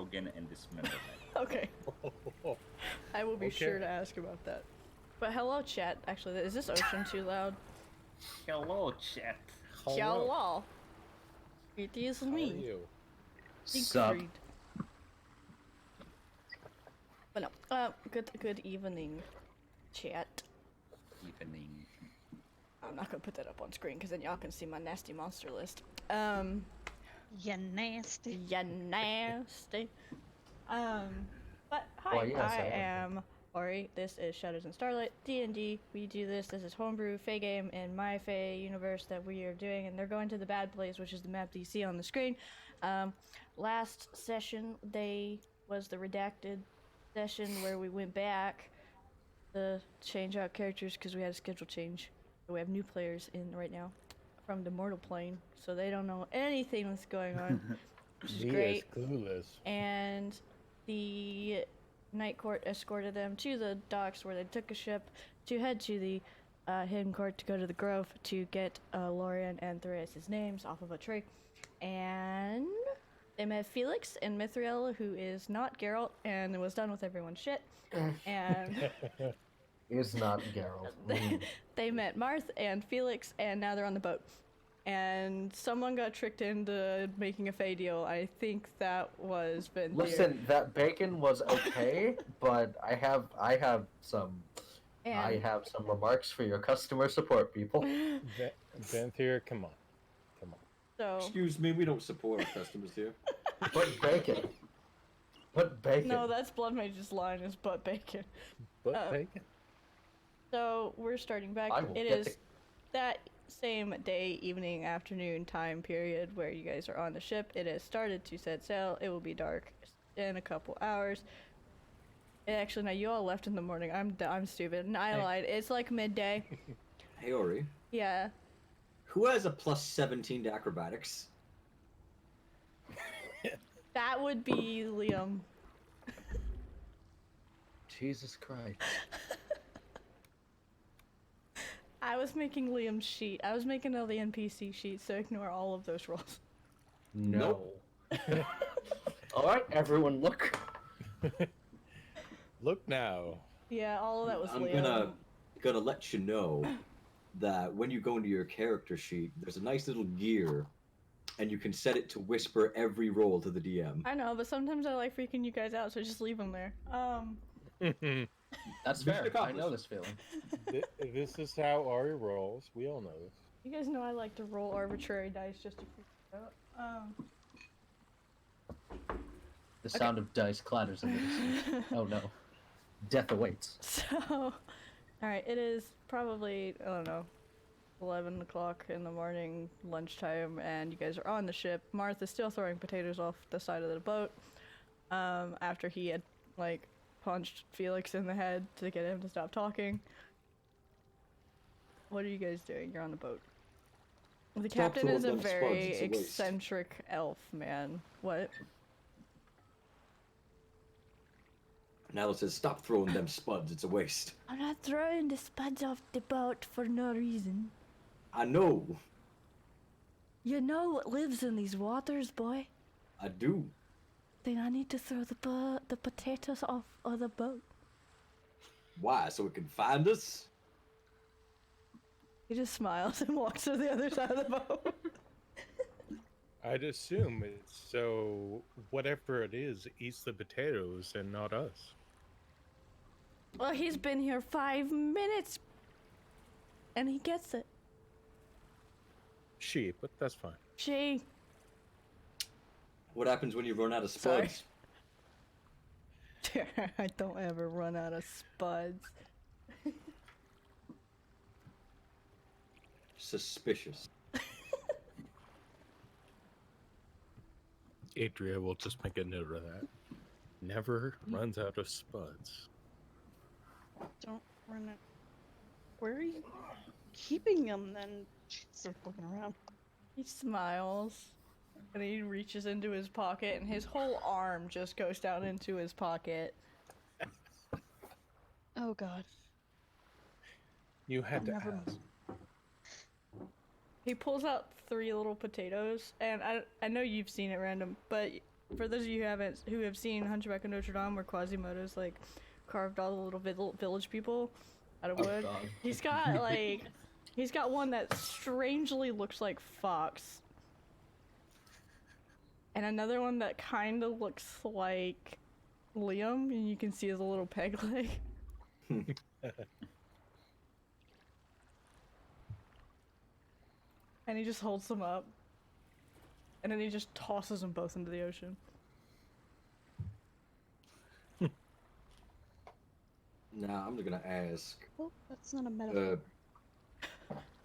broken and dismembered. Okay. I will be sure to ask about that. But hello, chat. Actually, is this ocean too loud? Hello, chat. Hello. It is me. How are you? Sup? Siegfried. But no. Good evening, chat. Evening. I'm not gonna put that up on screen because then y'all can see my nasty monster list. You nasty. Ya nasty. But hi, Well, yes, I I am. am Ori. This is Shadows and Starlight D&D. We do this. This is homebrew Fey game in my Fey universe that we are doing, and they're going to the bad place, which is the map that you see on the screen. Last session was the redacted session where we went back to change out characters because we had a schedule change. So we have new players in right now from the mortal plane, so they don't know anything that's going on, which is great. Clueless. And the Night Court escorted them to the docks where they took a ship to head to the Hidden Court to go to the Grove to get Lorian and Threas' names off of a tree. And they met Felix and Mithriel, who is not Geralt and was done with everyone's shit. And Is not Geralt. they met Marth and Felix, and now they're on the boat. And someone got tricked into making a Fey deal. I think that was Venthyr. Listen, that bacon was okay, but I have some remarks for your customer support people. Venthyr, come on. So Excuse me, we don't support our customers here. But bacon. But bacon. no, that's Blood Mage's line is butt bacon. But bacon. So we're starting back. I will It get is that same day, evening, afternoon time period where you guys are on the ship. It has started to set sail. It will be dark in a couple hours. Actually, no, you all left in the morning. I'm stupid. And I lied. It's like midday. Hey, Ori. Yeah. Who has a plus 17 to acrobatics? That would be Liam. Jesus Christ. I was making Liam's sheet. I was making the NPC sheet, so ignore all of those rolls. No. Alright, everyone, look. Look now. Yeah, all of that was I'm Liam. gonna let you know that when you go into your character sheet, there's a nice little gear, and you can set it to whisper every roll to the DM. I know, but sometimes I like freaking you guys out, so just leave them there. That's Mission fair. I accomplished. know this feeling. This is how Ari rolls. We all know this. You guys know I like to roll arbitrary dice just to freak you out. The sound of dice clatters in the distance. Oh no. Death awaits. So, alright, it is probably, I don't know, 11 o'clock in the morning, lunchtime, and you guys are on the ship. Martha's still throwing potatoes off the side of the boat, after he had, like, punched Felix in the head to get him to stop talking. What are you guys doing? You're on the boat. The Stop captain is a throwing them very spuds, it's a waste. eccentric elf, man. What? Now it says, stop throwing them spuds, it's a waste. I'm not throwing the spuds off the boat for no reason. I know. You know what lives in these waters, boy. I do. Then I need to throw the potatoes off of the boat. Why? So it can find us? He just smiles and walks to the other side of the boat. I'd assume it's so whatever it is eats the potatoes and not us. Well, he's been here 5 minutes. And he gets it. She, but that's fine. She. What happens when you run out of spuds? Sorry. I don't ever run out of spuds. Suspicious. Adria will just make a note of that. Never runs out of spuds. Don't run it. Where are you keeping them then? She starts looking around. He smiles. And he reaches into his pocket and his whole arm just goes down into his pocket. Oh god. You had to Never ask. He pulls out 3 little potatoes, and I know you've seen it, Random, but for those of you who have seen Hunchback of Notre Dame, where Quasimodo's like carved all the little village people out of Oh, wood, God. he's got like he's got one that strangely looks like Fox, and another one that kind of looks like Liam, and you can see his little peg leg. And he just holds them up. And then he just tosses them both into the ocean. Now, I'm gonna ask. Oh, that's not a metaphor.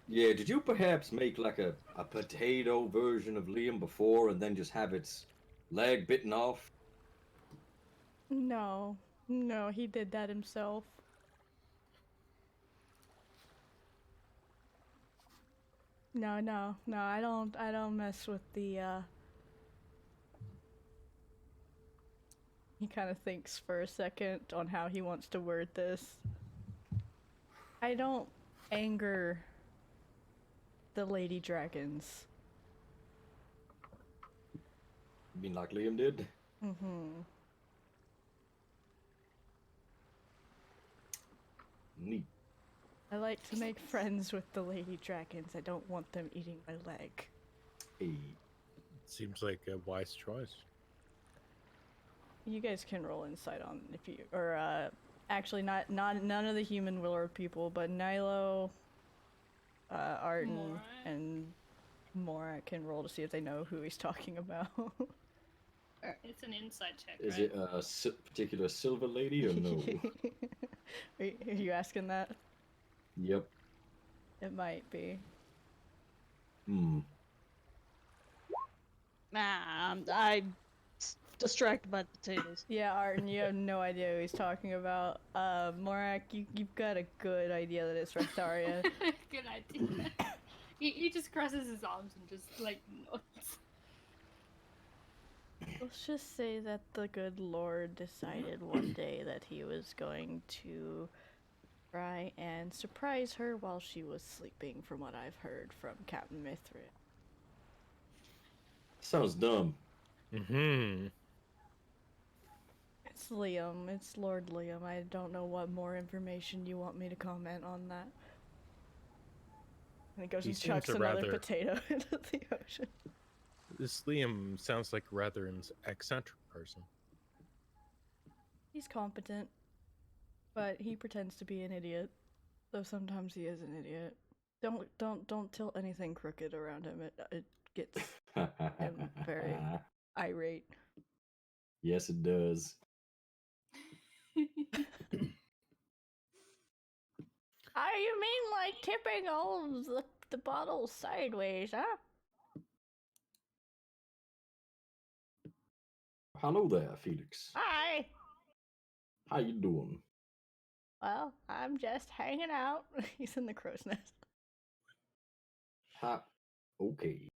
Yeah, did you perhaps make like a potato version of Liam before and then just have its leg bitten off? No. No, he did that himself. No, I don't mess with the, He kind of thinks for a second on how he wants to word this. I don't anger the lady dragons. You mean like Liam did? Mm-hmm. Neat. I like to make friends with the lady dragons. I don't want them eating my leg. Hey. Seems like a wise choice. You guys can roll insight on if you, or actually none of the human Willard people, but Nilo, Arden, Morat. and Morat can roll to see if they know who he's talking about. It's an inside check, Is right? it a particular silver lady or no? Are you asking that? Yep. It might be. Hmm. Nah, I'm distracted by the potatoes. Yeah, Arden, you have no idea who he's talking about. Morak, you've got a good idea that it's Restaria. Good idea. He just crosses his arms and just like nods. Let's just say that the good Lord decided one day that he was going to try and surprise her while she was sleeping, from what I've heard from Captain Mithrid. Sounds dumb. Mm-hmm. It's Liam. It's Lord Liam. I don't know what more information you want me to comment on that. And he goes He and seems chucks a another rather- potato into the ocean. This Liam sounds like a rather eccentric person. He's competent, but he pretends to be an idiot. Though sometimes he is an idiot. Don't tilt anything crooked around him. It gets him very irate. Yes, it does. Ah, you mean like tipping all of the bottles sideways, huh? Hello there, Felix. Hi. How you doing? Well, I'm just hanging out. He's in the crow's nest. Okay.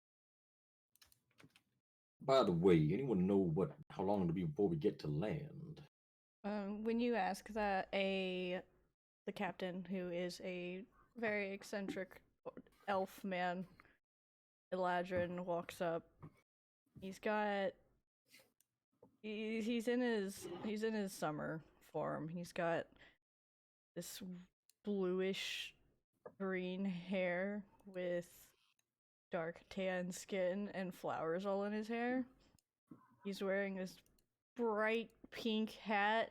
By the way, anyone know how long it'll be before we get to land? When you ask that, the captain, who is a very eccentric elf man, Eladrin, walks up. He's in his summer form. He's got this bluish green hair with dark tan skin and flowers all in his hair. He's wearing this bright pink hat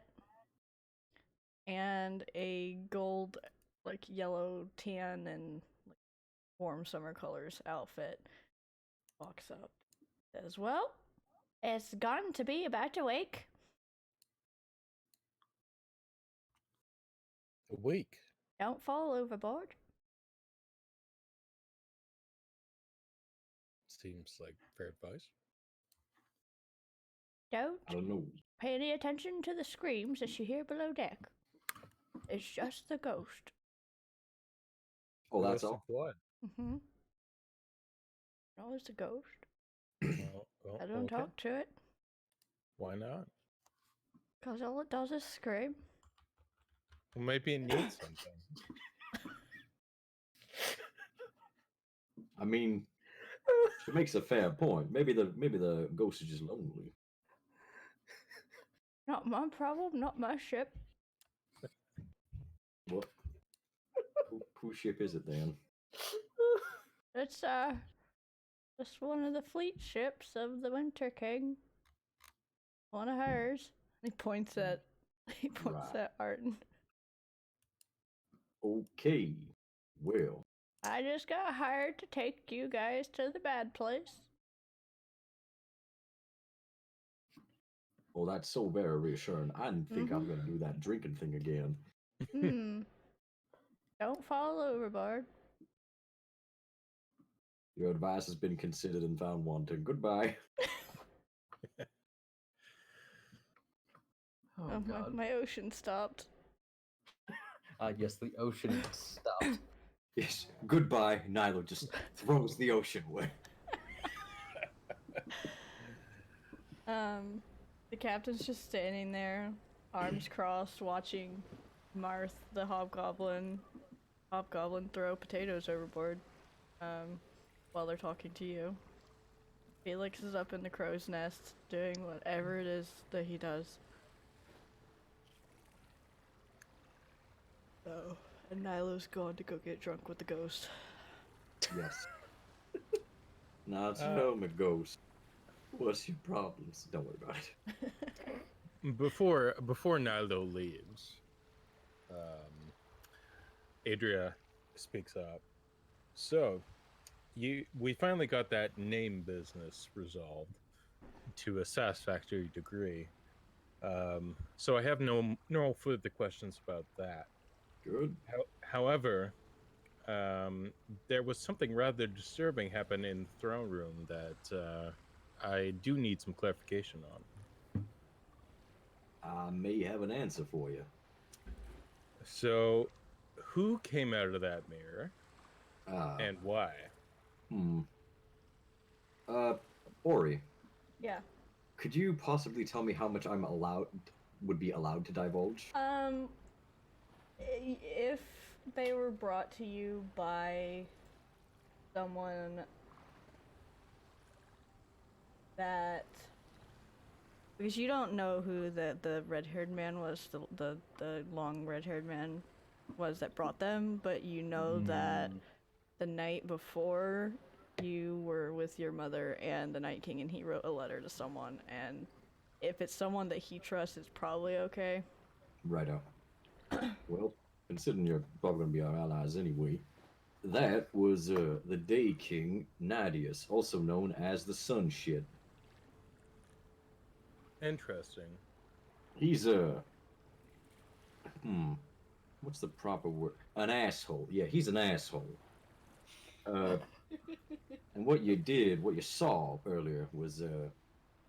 and a gold, like yellow, tan, and like warm summer colors outfit. Walks up, says, "Well, it's gotten to be about to wake." A week. Don't fall overboard. Seems like fair advice. Don't I don't know. pay any attention to the screams that you hear below deck. It's just the ghost. Oh, that's Ghost of all? What? Mm-hmm. No, it's a ghost. Well, I don't okay. talk to it, Why not? because all it does is scream. Well, maybe it needs something. I mean, it makes a fair point. Maybe the ghost is just lonely. Not my problem, not my ship. What? Whose ship is it then? It's one of the fleet ships of the Winter King. One of hers. He points at Right. Arden. Okay. Well, I just got hired to take you guys to the bad place. well, that's so very reassuring. I didn't think I was gonna do that drinking thing again. Don't fall overboard. Your advice has been considered and found wanting. Goodbye. Oh god. My ocean stopped. Yes, the ocean stopped. Yes. Goodbye. Nilo just throws the ocean away. The captain's just standing there, arms crossed, watching Marth, the hobgoblin throw potatoes overboard, while they're talking to you. Felix is up in the crow's nest, doing whatever it is that he does. Oh, and Nilo's gone to go get drunk with the ghost. Yes. Now tell me, ghost. What's your problems? Don't worry about it. Before Nilo leaves, Adria speaks up. So, we finally got that name business resolved to a satisfactory degree. So I have no further questions about that. Good. However, there was something rather disturbing happen in the throne room that I do need some clarification on. I may have an answer for you. So, who came out of that mirror, and why? Ori. Yeah. Could you possibly tell me how much would be allowed to divulge? If they were brought to you by someone that, because you don't know who the red-haired man was, the long red-haired man was that brought them, but you know that the night before you were with your mother and the Night King, and he wrote a letter to someone, and if it's someone that he trusts, it's probably okay. Righto. Well, considering you're probably going to be our allies anyway, that was the Day King Nadius, also known as the Sun Shit. Interesting. He's what's the proper word? An asshole. Yeah, he's an asshole. And what you saw earlier was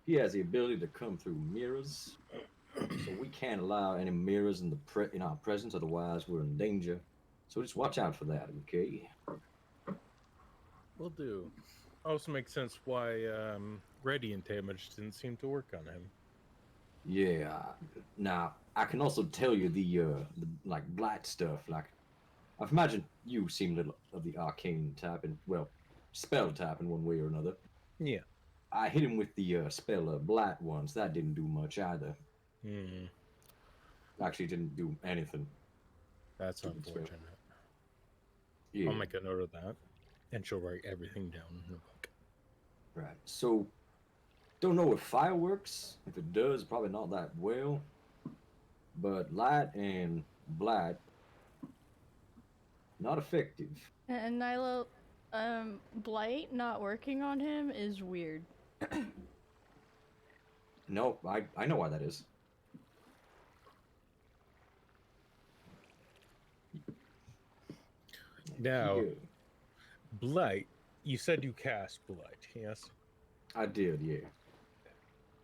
he has the ability to come through mirrors. So we can't allow any mirrors in our presence, otherwise we're in danger. So just watch out for that, okay? Will do. Also makes sense why radiant damage didn't seem to work on him. Yeah. Now I can also tell you the like blight stuff. Like I've imagined you seem a little of the arcane type, and well, spell type in one way or another. Yeah. I hit him with the spell blight once. That didn't do much either. Actually, didn't do anything. That's unfortunate. Yeah. I'll make a note of that, and she'll write everything down in the book. Right. So, don't know if fire works. If it does, probably not that well. But light and blight, not effective. And Nilo, Blight not working on him is weird. No, I know why that is. Now, Yeah. Blight, you said you cast Blight, yes? I did, yeah.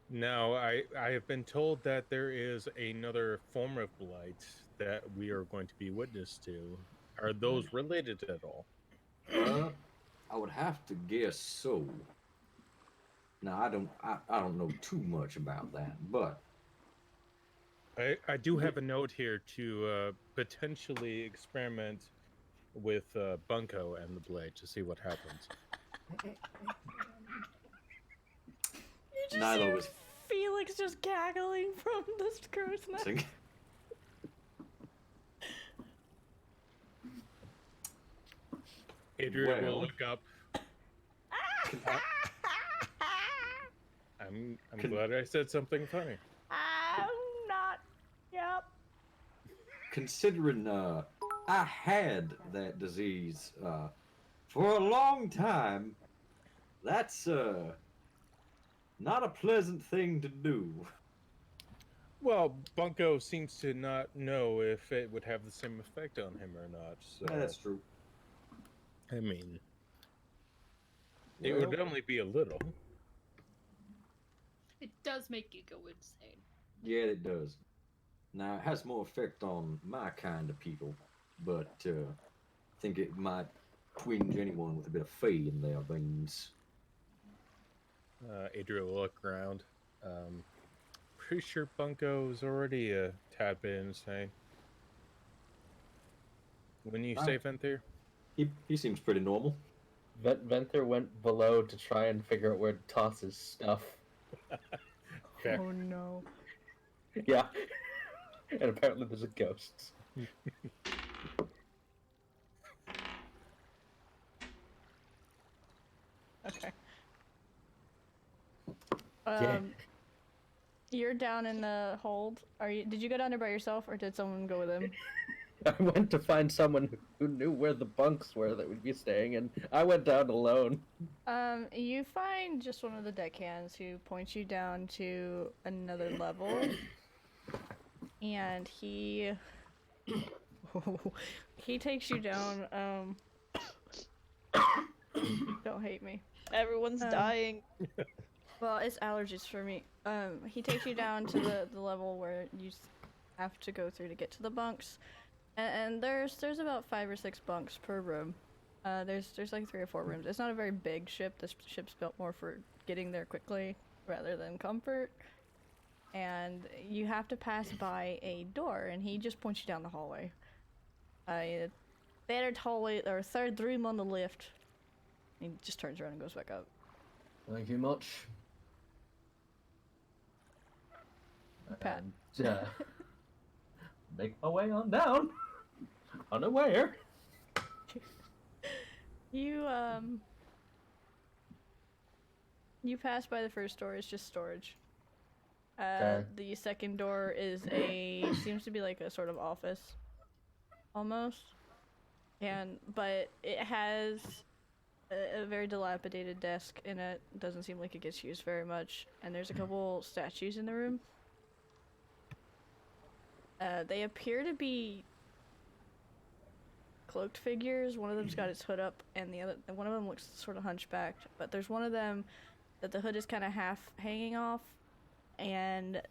Now, I have been told that there is another form of Blight that we are going to be witness to. Are those related at all? I would have to guess so. Now, I don't know too much about that, but I do have a note here to potentially experiment with Bunko and the Blade to see what happens. You just Nilo hear was Felix just cackling from the crow's nest. Sing. Adrian will Well. look up. I'm Con- glad I said something funny. I'm not. Yep. Considering I had that disease for a long time, that's not a pleasant thing to do. Well, Bunko seems to not know if it would have the same effect on him or not. So That's true. I mean, it would Well, only be a little. It does make you go insane. yeah, it does. Now, it has more effect on my kind of people, but I think it might twinge anyone with a bit of fey in their veins. Adrian will look around. Pretty sure Bunko's already a tad bit insane. Wouldn't you say, Venthyr? He seems pretty normal. Venthyr went below to try and figure out where to toss his stuff. Fair. Oh no. Yeah. And apparently there's a ghost. Okay. Yeah. You're down in the hold. Did you go down there by yourself, or did someone go with him? I went to find someone who knew where the bunks were that we'd be staying, and I went down alone. You find just one of the deckhands who points you down to another level, and he takes you down. Don't hate me. Everyone's dying. Well, it's allergies for me. He takes you down to the level where you have to go through to get to the bunks, and there's about 5 or 6 bunks per room. There's like 3 or 4 rooms. It's not a very big ship. This ship's built more for getting there quickly rather than comfort. And you have to pass by a door, and he just points you down the hallway. Third hallway or third room on the left. He just turns around and goes back up. Thank you much. Pat. And, make my way on down. Unaware. You pass by the first door. It's just storage. Okay. The second door is seems to be like a sort of office, almost, but it has a very dilapidated desk in it. Doesn't seem like it gets used very much, and there's a couple statues in the room. They appear to be cloaked figures. One of them's got its hood up, and one of them looks sort of hunchbacked. But there's one of them that the hood is kind of half hanging off, and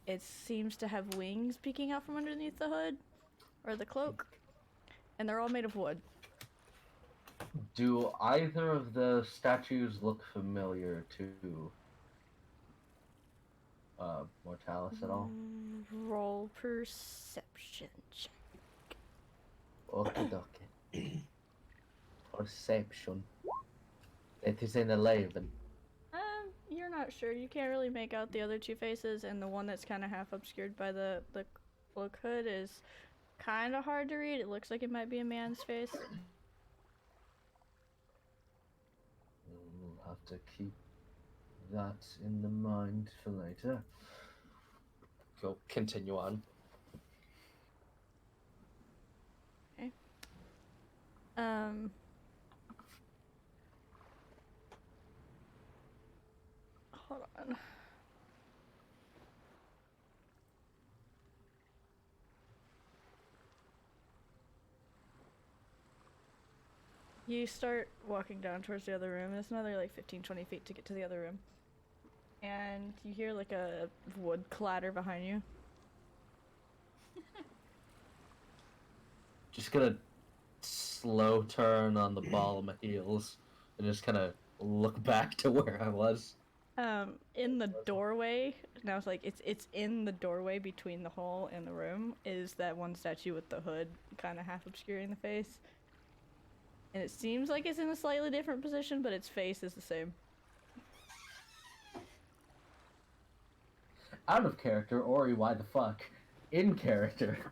it seems to have wings peeking out from underneath the hood or the cloak, and they're all made of wood. Do either of the statues look familiar to Mortalis at all? Roll perception check. Okie dokie. Perception. It is an 11. You're not sure. You can't really make out the other 2 faces, and the one that's kind of half obscured by the cloak hood is kind of hard to read. It looks like it might be a man's face. We'll have to keep that in the mind for later. Go continue on. Okay. Hold on. You start walking down towards the other room. It's another like 15-20 feet to get to the other room. And you hear like a wood clatter behind you. Just gonna slow turn on the ball of my heels and just kind of look back to where I was. In the doorway, now it's like it's in the doorway between the hole and the room is that one statue with the hood kind of half obscuring the face. And it seems like it's in a slightly different position, but its face is the same. Out of character, Ori, why the fuck? In character.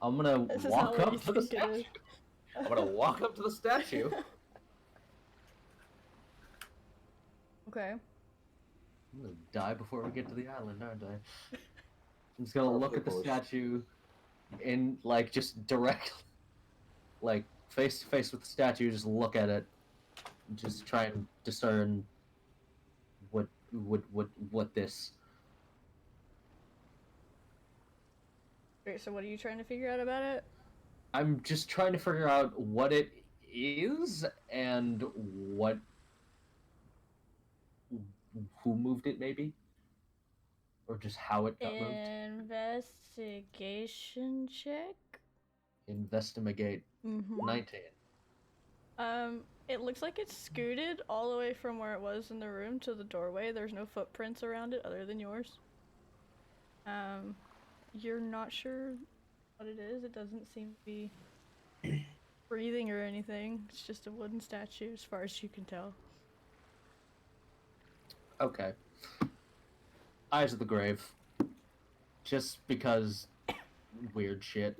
I'm gonna This is not walk what you up to the think it statue. is. I'm gonna walk up to the statue. Okay. I'm gonna die before we get to the island, aren't I? I'm just gonna look at the Purple. statue in, like, just direct, like, face to face with the statue, just look at it. Just try and discern what this. Wait, so what are you trying to figure out about it? I'm just trying to figure out what it is and what. Who moved it, maybe? Or just how it got moved? Investigation check? Investigate. Mm-hmm. 19. It looks like it's scooted all the way from where it was in the room to the doorway. There's no footprints around it other than yours. You're not sure what it is. It doesn't seem to be breathing or anything. It's just a wooden statue as far as you can tell. Okay. Eyes of the Grave. Just because weird shit.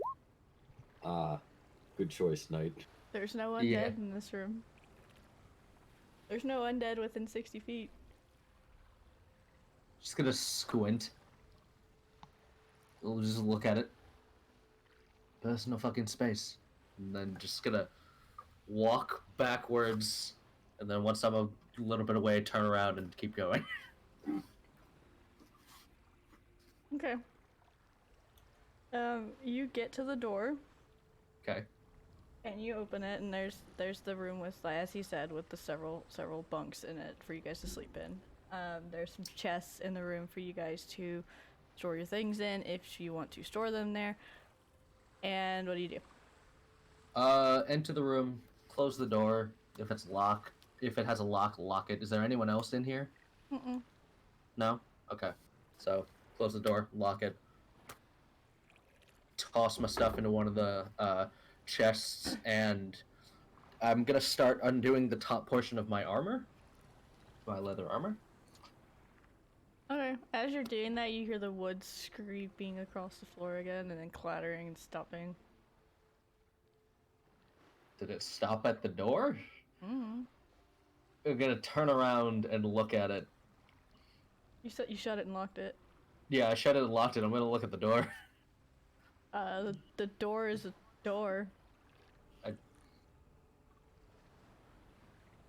Good choice, Knight. There's no undead Yeah. in this room. There's no undead within 60 feet. Just gonna squint. We'll just look at it. There's no fucking space. And then just gonna walk backwards. And then once I'm a little bit away, turn around and keep going. Okay. You get to the door. Okay. And you open it, and there's the room with, as he said, with the several bunks in it for you guys to sleep in. There's some chests in the room for you guys to store your things in if you want to store them there. And what do you do? Enter the room, close the door. If it's locked, if it has a lock, lock it. Is there anyone else in here? Mm-mm. No? Okay. So, close the door, lock it. Toss my stuff into one of the chests, and I'm gonna start undoing the top portion of my armor. My leather armor. Okay. As you're doing that, you hear the wood scraping across the floor again, and then clattering and stopping. Did it stop at the door? Mm-hmm. I'm gonna turn around and look at it. You said you shut it and locked it. Yeah, I shut it and locked it. I'm gonna look at the door. The door is a door.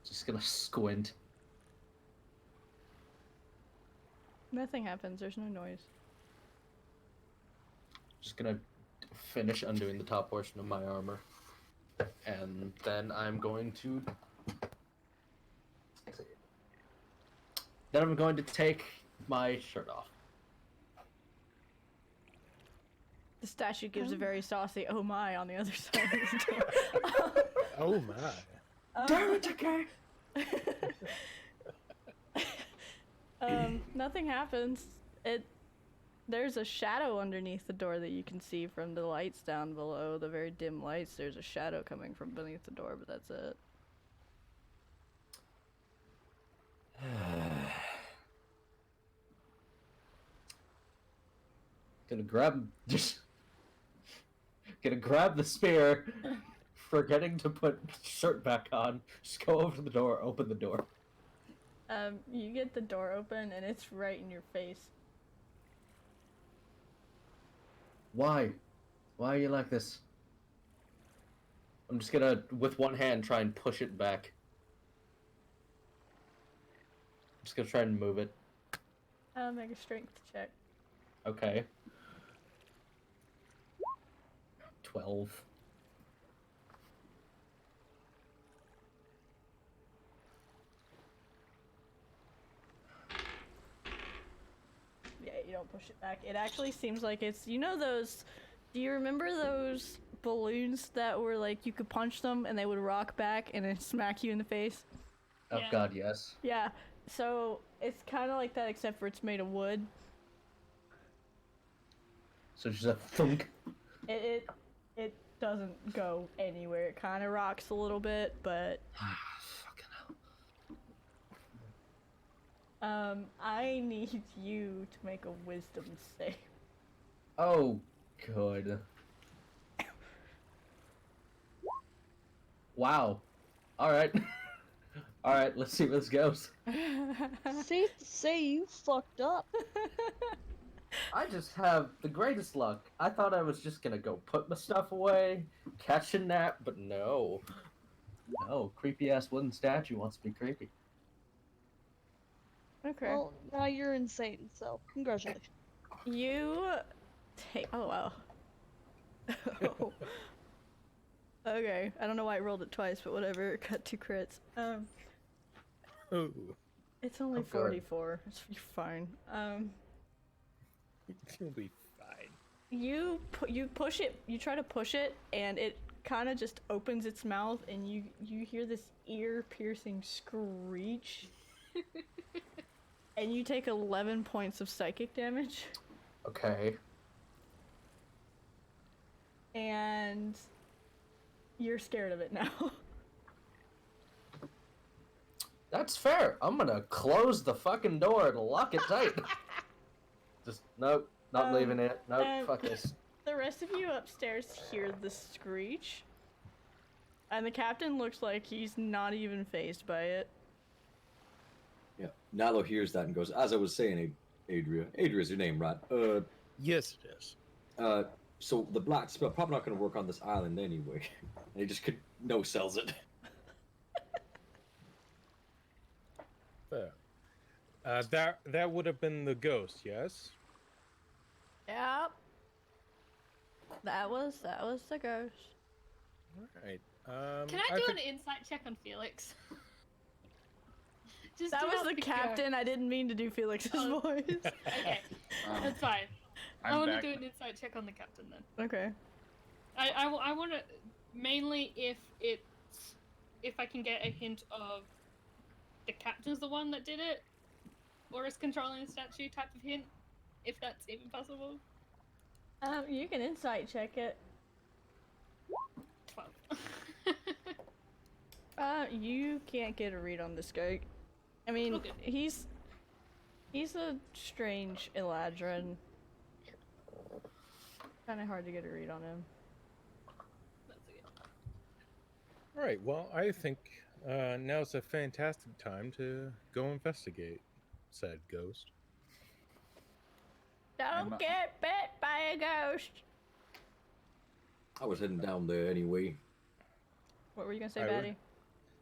Just gonna squint. Nothing happens. There's no noise. Just gonna finish undoing the top portion of my armor. And then I'm going to... Then I'm going to take my shirt off. The statue gives a very saucy "oh my" on the other side of the door. Oh my. Damn it, okay! Nothing happens. There's a shadow underneath the door that you can see from the lights down below, the very dim lights. There's a shadow coming from beneath the door, but that's it. Gonna grab the spear, forgetting to put shirt back on, just go over to the door, open the door. You get the door open and it's right in your face. Why? Why are you like this? I'm just gonna, with one hand, try and push it back. I'm just gonna try and move it. Make a strength check. Okay. 12. Yeah, you don't push it back. It actually seems like it's, you know those, do you remember those balloons that were like, you could punch them and they would rock back and then smack you in the face? Oh Yeah. god, yes. Yeah, so it's kind of like that except for it's made of wood. So just a thunk. It doesn't go anywhere. It kind of rocks a little bit, but Fucking hell. I need you to make a wisdom save. Oh, good. Wow. All right. All right. Let's see where this goes. Safe to say you fucked up. I just have the greatest luck. I thought I was just gonna go put my stuff away, catch a nap, but no. No, creepy ass wooden statue wants to be creepy. Okay. Well, now you're insane, so congratulations. You take. Oh wow. Oh. Okay. I don't know why I rolled it twice, but whatever. It got 2 crits. Oh, It's only Oh, good. 44. You're fine. you'll be fine. You push it. You try to push it, and it kind of just opens its mouth, and you hear this ear-piercing screech, and you take 11 points of psychic damage, Okay. and you're scared of it now. That's fair. I'm gonna close the fucking door and lock it tight. Just nope, not leaving it. Nope, fuck this. The rest of you upstairs hear the screech, and the captain looks like he's not even fazed by it. Yeah. Nalo hears that and goes, as I was saying, Adria. Adria's your name, right? Yes, it is. So the black spell probably not going to work on this island anyway. And he just could no sells it. Fair. That would have been the ghost, yes. Yep. That was the ghost. All right. Can I do think- an insight check on Felix? Just That to was help the me captain. I didn't mean to do Felix's Oh. voice. Okay, Um, that's fine. I I'm want to back. do an insight check on the captain then. Okay. I want to mainly if I can get a hint of the captain's the one that did it, or is controlling the statue type of hint, if that's even possible. You can insight check it. 12. You can't get a read on this guy. I mean, Okay. he's a strange Eladrin. Kind of hard to get a read on him. That's okay. All right. Well, I think now's a fantastic time to go investigate said ghost. I'm Don't not- get bit by a ghost. I was heading down there anyway. What were you gonna say, I would- Batty?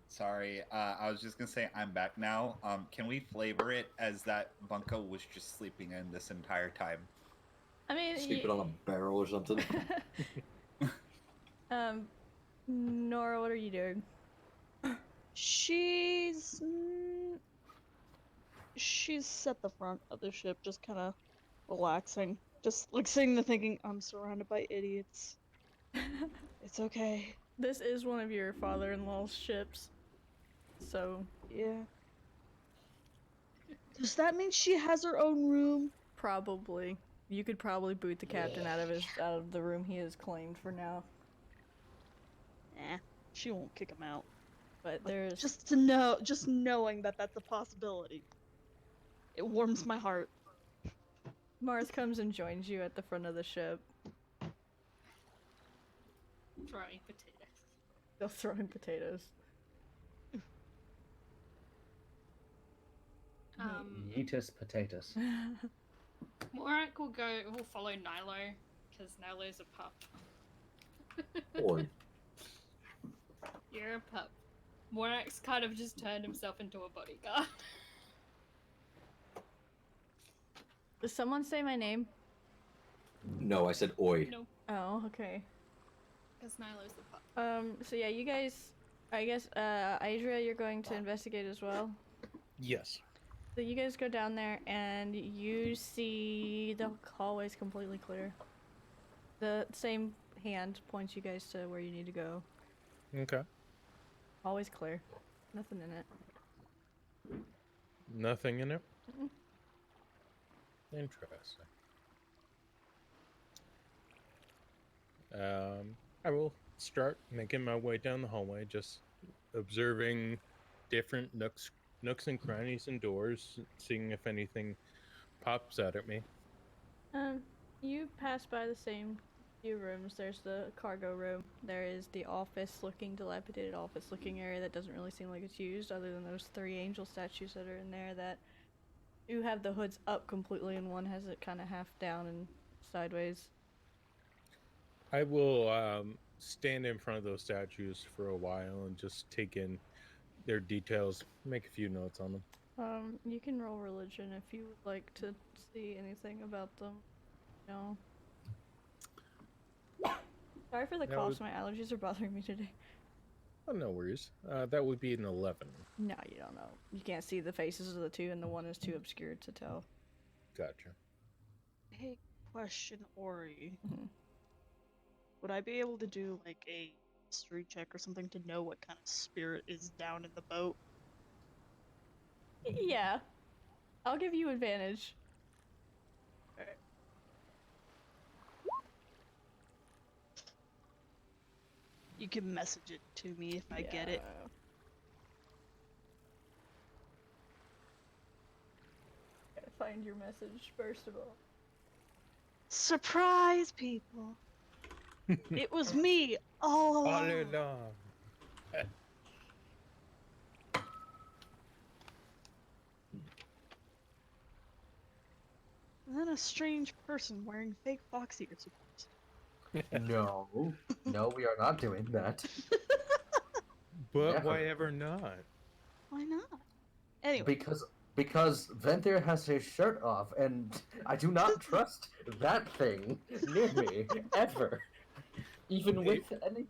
Sorry, I was just gonna say I'm back now. Can we flavor it as that Bunko was just sleeping in this entire time? I mean, Sleeping on a barrel or something. Nora, what are you doing? She's at the front of the ship, just kind of relaxing, just like sitting there thinking, I'm surrounded by idiots. It's okay. This is one of your father-in-law's ships, so Yeah. Does that mean she has her own room? probably you could probably boot the captain out of the room he has claimed for now. Nah, she won't kick him out. But there's Just knowing that that's a possibility. It warms my heart. Mars comes and joins you at the front of the ship. Throwing potatoes. They'll throw in potatoes. Yeetus potatoes. Morak will follow Nilo, because Nilo's a pup. Boy. You're a pup. Morak's kind of just turned himself into a bodyguard. Does someone say my name? No, I said oi. No, Oh, okay. because Nilo's the pup. So yeah, you guys, I guess, Adria, you're going to investigate as well. Yes. So you guys go down there and you see the hallway's completely clear. The same hand points you guys to where you need to go. Okay. Always clear. Nothing in it. Nothing in it. Mm-mm. Interesting. I will start making my way down the hallway, just observing different nooks nooks and crannies and doors, seeing if anything pops out at me. You pass by the same few rooms. There's the cargo room. There is the dilapidated office-looking area that doesn't really seem like it's used, other than those 3 angel statues that are in there that do have the hoods up completely, and one has it kind of half down and sideways. I will stand in front of those statues for a while and just take in their details, make a few notes on them. You can roll religion if you would like to see anything about them. No. Sorry for the coughs, my allergies are bothering me today. Oh, no worries. That would be an 11. No, you don't know. You can't see the faces of the two, and the one is too obscured to tell. Gotcha. Hey, question, Ori. Mhm. Would I be able to do like a history check or something to know what kind of spirit is down in the boat? Yeah. I'll give you advantage. Alright. You can message it to me if I get it. Gotta find your message first of all. Surprise, people! It was me all along. All along. And then a strange person wearing fake fox ears. No, no, we are not doing that. But Never. why ever not? Why not? Anyway. Because Venthyr has his shirt off, and I do not trust that thing near me ever, even with any.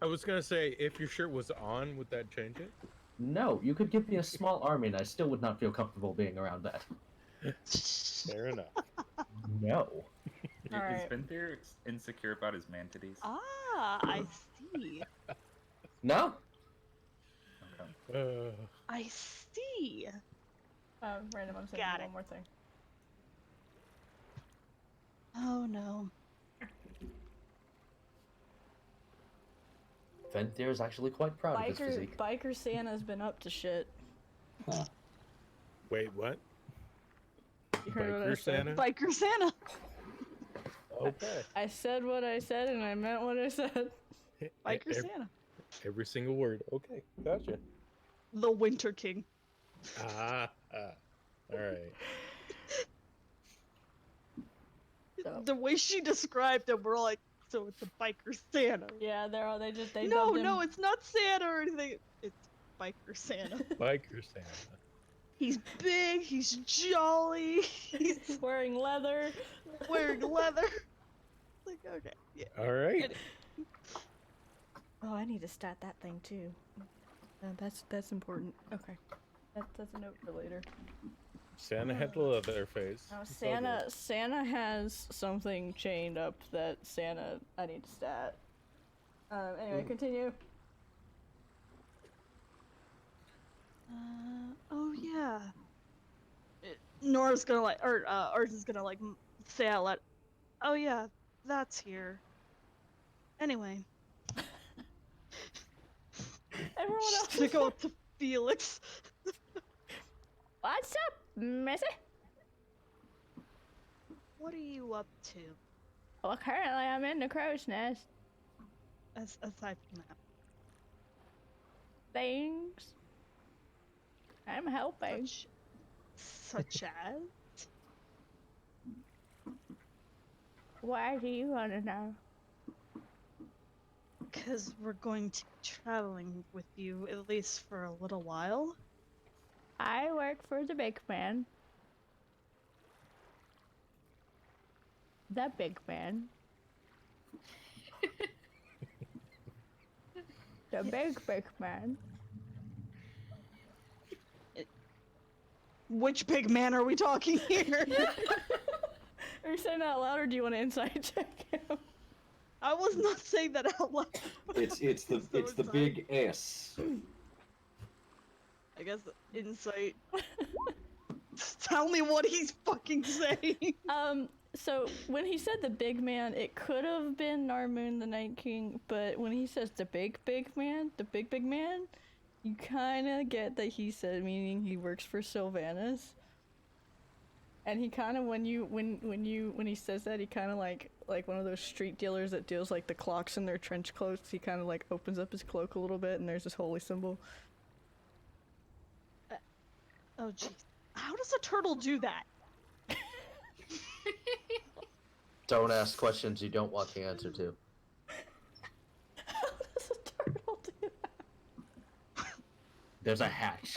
I was gonna say, if your shirt was on, would that change it? No, you could give me a small army, and I still would not feel comfortable being around that. Fair enough. No. Is Alright. Venthyr insecure about his mantides? Ah, I see. No. Okay. I see. Random, I'm saying Got it. one more thing. Oh no. Venthyr is actually quite proud of his physique. Biker Santa's been up to shit. Huh. Wait, what? You heard what I Biker said? Santa? Biker Santa. Okay. I said what I said, and I meant what I said. Biker Santa. Every single word. Okay, gotcha. The Winter King. All right. So. The way she described him, we're like, so it's a Biker Santa. Yeah, they No, dubbed him. no, it's not Santa or anything. It's Biker Santa. Biker Santa. He's big, he's jolly, he's wearing leather. wearing leather. Like, okay, yeah. All right. Oh, I need to stat that thing too. That's important. Okay, that's a note for later. Santa had the leather face. Now It's all good. Santa has something chained up that I need to stat. Anyway, continue. Oh yeah. Nora's gonna like, or Arjun's gonna like say out loud, oh yeah, that's here. Anyway. Everyone She's else gonna is go up to Felix. What's up, Missy? What are you up to? Well, currently I'm in the crow's nest. Aside from that. Things. I'm helping. Such as? Why do you want to know? Because we're going to be traveling with you at least for a little while. I work for the big man. The big man. The big man. Which big man are we talking here? Are you saying that out loud, or do you want to inside check him? I was not saying that out loud. It's the excited. big S. I guess insight. Tell me what he's fucking saying. So when he said the big man, it could have been Narmoon the Night King, but when he says the big man, You kind of get that he said, meaning he works for Sylvanas. And he kind of, when he says that, he kind of like one of those street dealers that deals like the clocks in their trench coats. He kind of like opens up his cloak a little bit, and there's this holy symbol. Oh jeez. How does a turtle do that? Don't ask questions you don't want the answer to. How does a turtle do that? There's a hatch.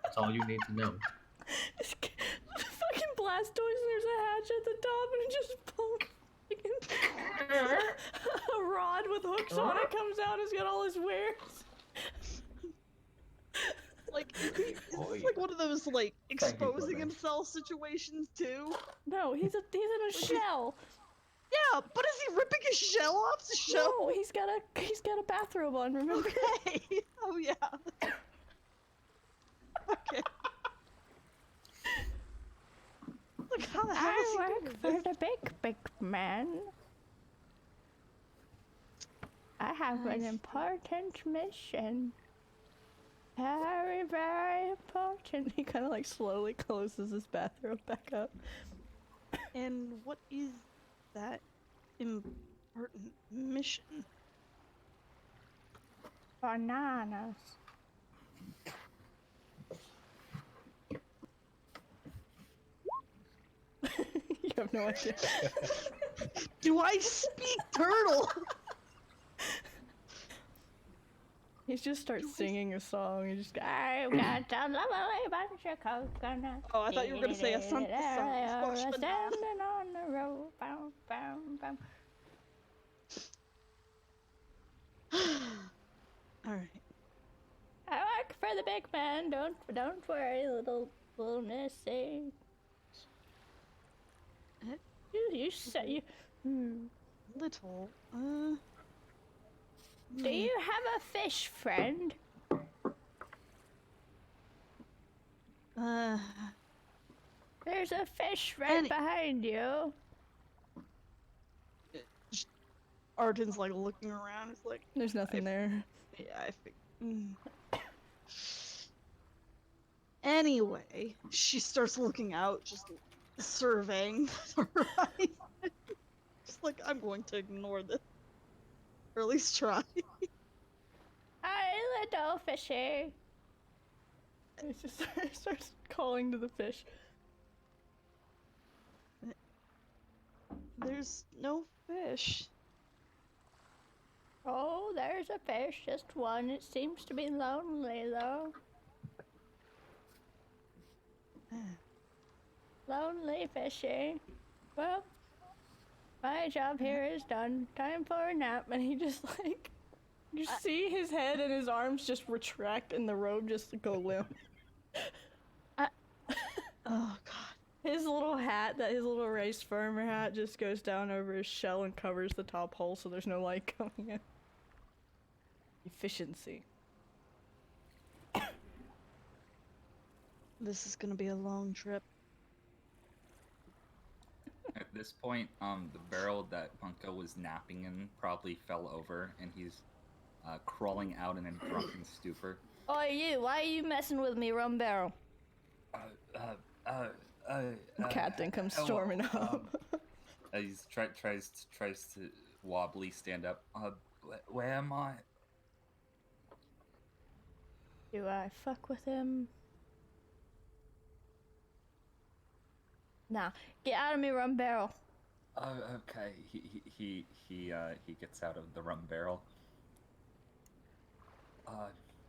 That's all you need to know. Fucking Blastoise, and there's a hatch at the top, and it just pulls. A rod with hooks on it comes out. It's got all his wares. Like, is this like one of those like exposing himself situations too? No, he's in a shell. Yeah, but is he ripping his shell off the shell? No, he's got a bathrobe on. Remember? Okay. Oh yeah. Okay. Like, how the hell is he I doing work this? for the big man. I have an important mission. Very, very important. He kind of like slowly closes his bathrobe back up. And what is that important mission? Bananas. You have no idea. Do I speak turtle? He just starts singing a song. He just I got a lovely bunch of coconuts. Oh, I thought you were gonna say a song. Standing on the road. Bow, bow, bow. All right. I work for the big man. Don't worry, little Missy. You say you. Little. Do you have a fish friend? There's a fish right behind you. Arden's like looking around. It's like There's nothing there. Yeah, I think. Anyway, she starts looking out, just surveying the horizon. Just like, I'm going to ignore this. Or at least try. Hi, little fishy. He just starts calling to the fish. There's no fish. Oh, there's a fish, just one. It seems to be lonely, though. Lonely fishy. Well, my job here is done. Time for a nap. And he just like, you see his head and his arms just retract and the robe just go limp. Oh god. His little hat, his little race farmer hat just goes down over his shell and covers the top hole so there's no light coming in. Efficiency. This is gonna be a long trip. At this point, the barrel that Bunko was napping in probably fell over, and he's crawling out in a drunken stupor. Oi, you! Why are you messing with me, rum barrel? Captain comes storming up. He tries to wobbly stand up. Where am I? Do I fuck with him? Nah, get out of me, rum barrel. Oh, okay. He gets out of the rum barrel.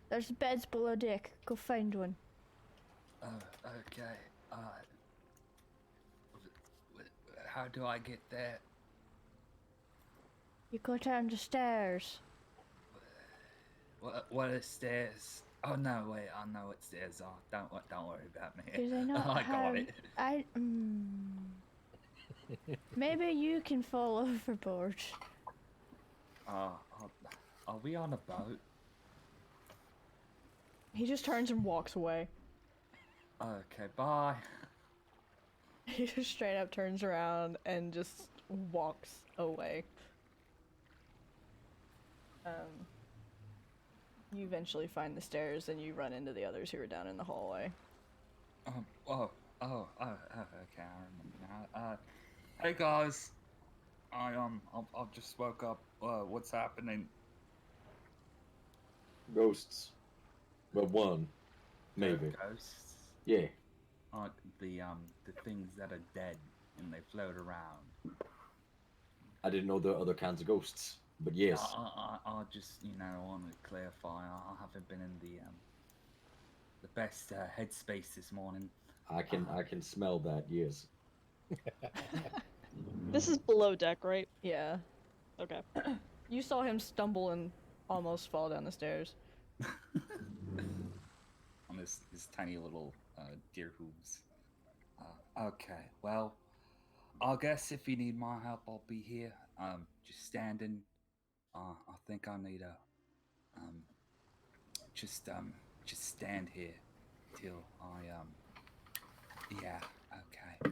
There's beds below deck. Go find one. Okay. How do I get there? You go down the stairs. What are stairs? Oh no, wait. I know what stairs are. Don't worry about me. Do they not I got it. Maybe you can fall overboard. Are we on a boat? He just turns and walks away. Okay, bye. He just straight up turns around and just walks away. You eventually find the stairs and you run into the others who are down in the hallway. Okay, I remember now. Hey guys, I just woke up. What's happening? Ghosts. Well, one, maybe. Ghosts? Yeah. The things that are dead and they float around. I didn't know there were other kinds of ghosts, but yes. I just, want to clarify. I haven't been in the best headspace this morning. I can smell that. Yes. This is below deck, right? Yeah. Okay. You saw him stumble and almost fall down the stairs. On his tiny little deer hooves. Okay, well, I guess if you need my help, I'll be here. Just standing. I think I need a just stand here till I yeah, okay.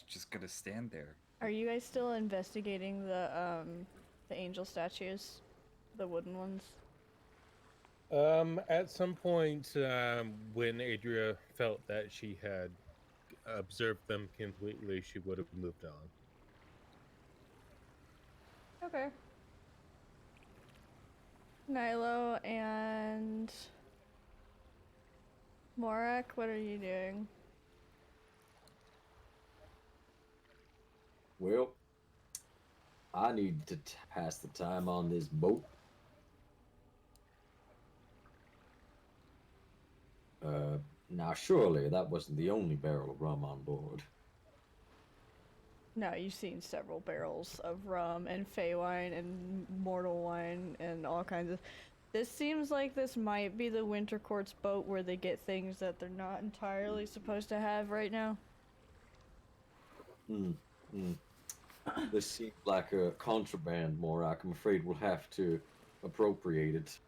Just gonna stand there. Are you guys still investigating the angel statues? The wooden ones? At some point, when Adria felt that she had observed them completely, she would have moved on. Okay. Nilo and Morak, what are you doing? Well, I need to pass the time on this boat. Now surely that wasn't the only barrel of rum on board. No, you've seen several barrels of rum and fey wine and mortal wine and all kinds of... This seems like this might be the Winter Court's boat where they get things that they're not entirely supposed to have right now. This seems like a contraband, Morak. I'm afraid we'll have to appropriate it.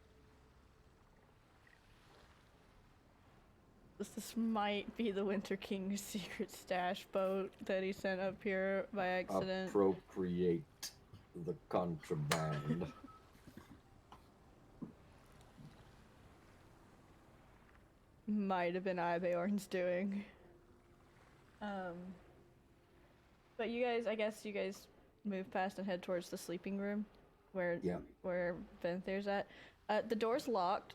This might be the Winter King's secret stash boat that he sent up here by accident. Appropriate the contraband. Might have been Ibeorn's doing. But you guys, I guess you guys move past and head towards the sleeping room where Venthir's at. The door's locked.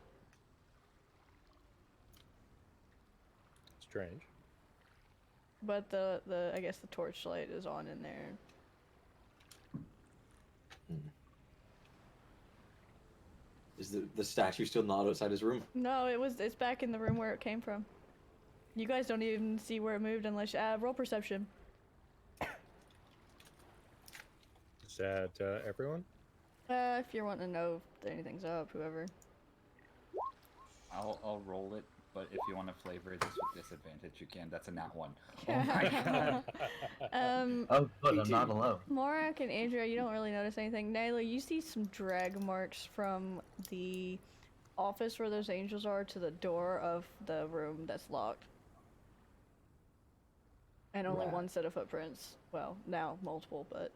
Strange. But I guess the torchlight is on in there. Is the statue still not outside his room? No, it's back in the room where it came from. You guys don't even see where it moved unless roll perception. Is that everyone? If you're wanting to know if anything's up, whoever. I'll roll it, but if you want to flavor this with disadvantage, you can. That's a nat 1. Oh my god. Oh, good, I'm not alone. Morak and Andrea, you don't really notice anything. Nayla, you see some drag marks from the office where those angels are to the door of the room that's locked. And only one set of footprints. Well, now multiple, but...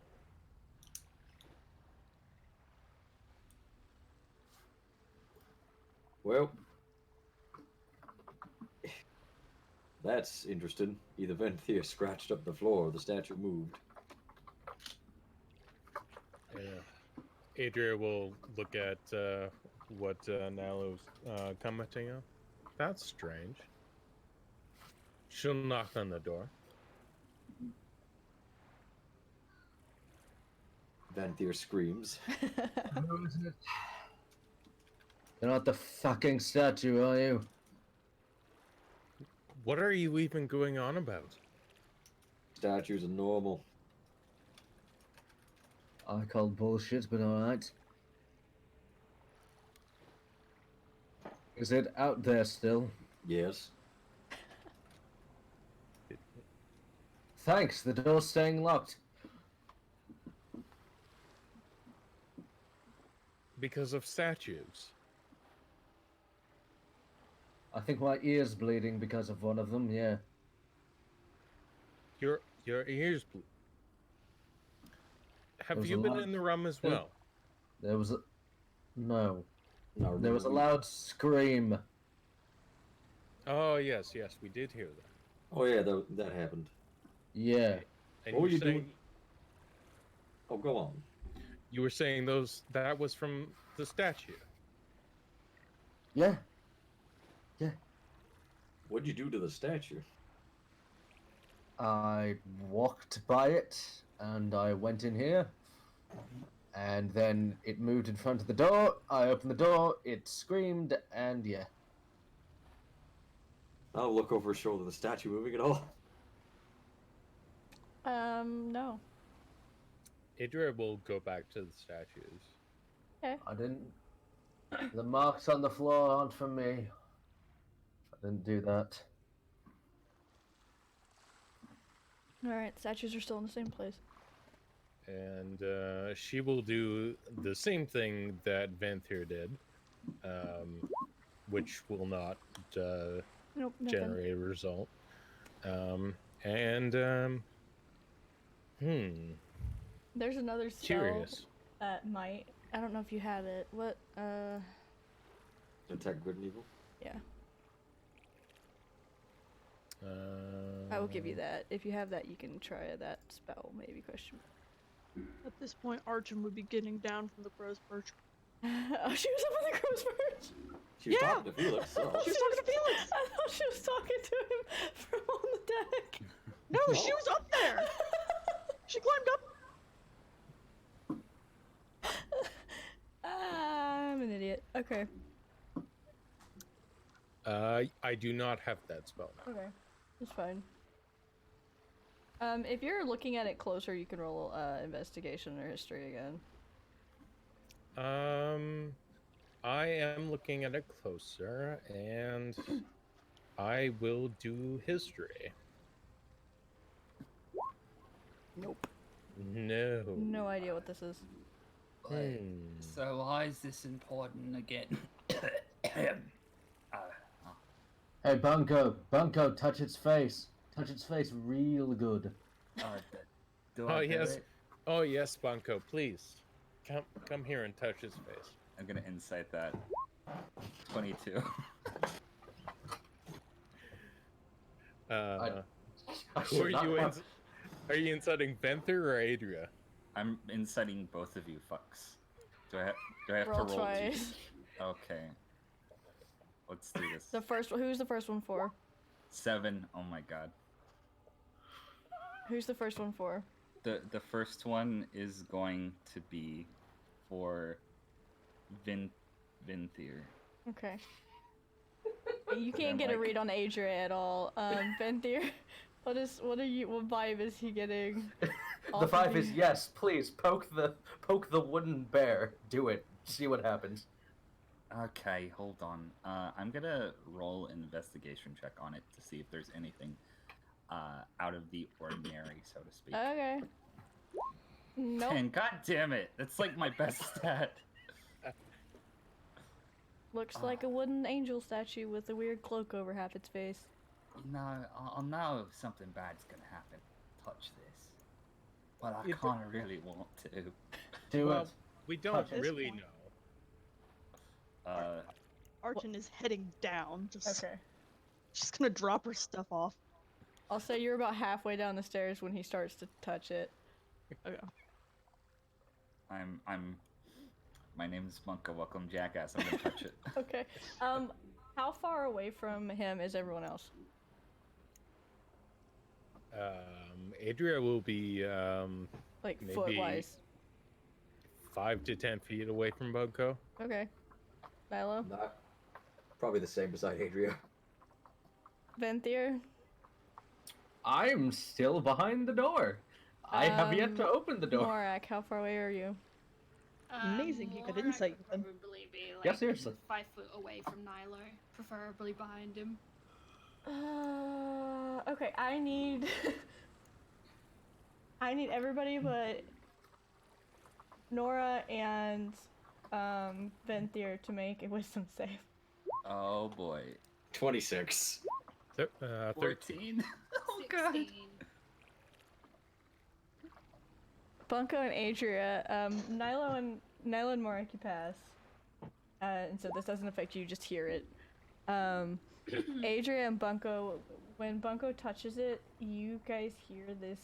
Well, that's interesting. Either Venthir scratched up the floor or the statue moved. Yeah. Adria will look at what Nalo's commenting on. That's strange. She'll knock on the door. Venthir screams. Who is it? You're not the fucking statue, are you? What are you even going on about? Statues are normal. I called bullshit, but alright. Is it out there still? Yes. Thanks, the door's staying locked. Because of statues. I think my ear's bleeding because of one of them, yeah. Your ears Have was you a been lot- in the room as there- well? There was a... No. No, There was a loud scream. Oh yes, we did hear that. Oh yeah, that happened. Yeah. And What were you you saying doing? Oh, go on. you were saying that was from the statue. Yeah. What'd you do to the statue? I walked by it, and I went in here. And then it moved in front of the door. I opened the door, it screamed, and yeah. I'll look over his shoulder. The statue moving at all? No. Idra will go back to the statues. I didn't. The marks on the floor aren't from me. I didn't do that. Alright, statues are still in the same place. And she will do the same thing that Venthyr did, which will not Nope, nothing. generate a result. There's another spell Curious. that might. I don't know if you have it. What? Detect good and evil? Yeah. I will give you that. If you have that, you can try that spell. Maybe question. At this point, Archon would be getting down from the crow's perch. Oh, she was up on the crow's perch. She was Yeah. talking to Felix, so. She was talking to Felix! I thought she was talking to him from on the deck. No, she was up there! She climbed up. I'm an idiot. Okay. I do not have that spell now. Okay. It's fine. If you're looking at it closer, you can roll investigation or history again. I am looking at it closer, and I will do history. Nope. No. No idea what this is. So why is this important again? Hey, Bunko, touch its face. Touch its face real good. Do Oh I do yes, it? oh yes, Bunko, please come here and touch his face. I'm gonna insight that. 22. I Who should are not you? have- Are you inciting Venthyr or Adria? I'm inciting both of you fucks. Do I have Roll to roll twice. two? Okay. Let's do this. The first one. Who's the first one for? 7. Oh my god. Who's the first one for? The first one is going to be for Venthyr. Okay. You can't get a read on Adria at all. Venthyr, what vibe is he getting? The 5 is yes, please poke the wooden bear. Do it. See what happens. Okay, hold on. I'm gonna roll an investigation check on it to see if there's anything out of the ordinary, so to speak. Okay. Nope. 10. God damn it! That's like my best stat. Looks like a wooden angel statue with a weird cloak over half its face. You know, I'll know if something bad's gonna happen. Touch this, but I You kind of really want to. Do Well, it. we don't this really point. know. Archon is heading down. Okay. She's gonna drop her stuff off. I'll say you're about halfway down the stairs when he starts to touch it. Okay. My name's Monka. Welcome, jackass. I'm gonna touch it. Okay. How far away from him is everyone else? Adria will be Like Maybe- foot-wise. 5 to 10 feet away from Bunko. Okay. Milo? Nah, probably the same beside Adria. Venthyr? I'm still behind the door. I have yet to open the door. Morak, how far away are you? Amazing, he could Morak insight would them. probably be like Yeah, seriously. 5 foot away from Nilo, preferably behind him. Okay, I need everybody but Nora and Venthyr to make a wisdom save. Oh boy. 26. 13. 14. Oh god. 16. Bunko and Adria, Nilo and Morik, you pass. And so this doesn't affect you, just hear it. Adria and Bunko, when Bunko touches it, you guys hear this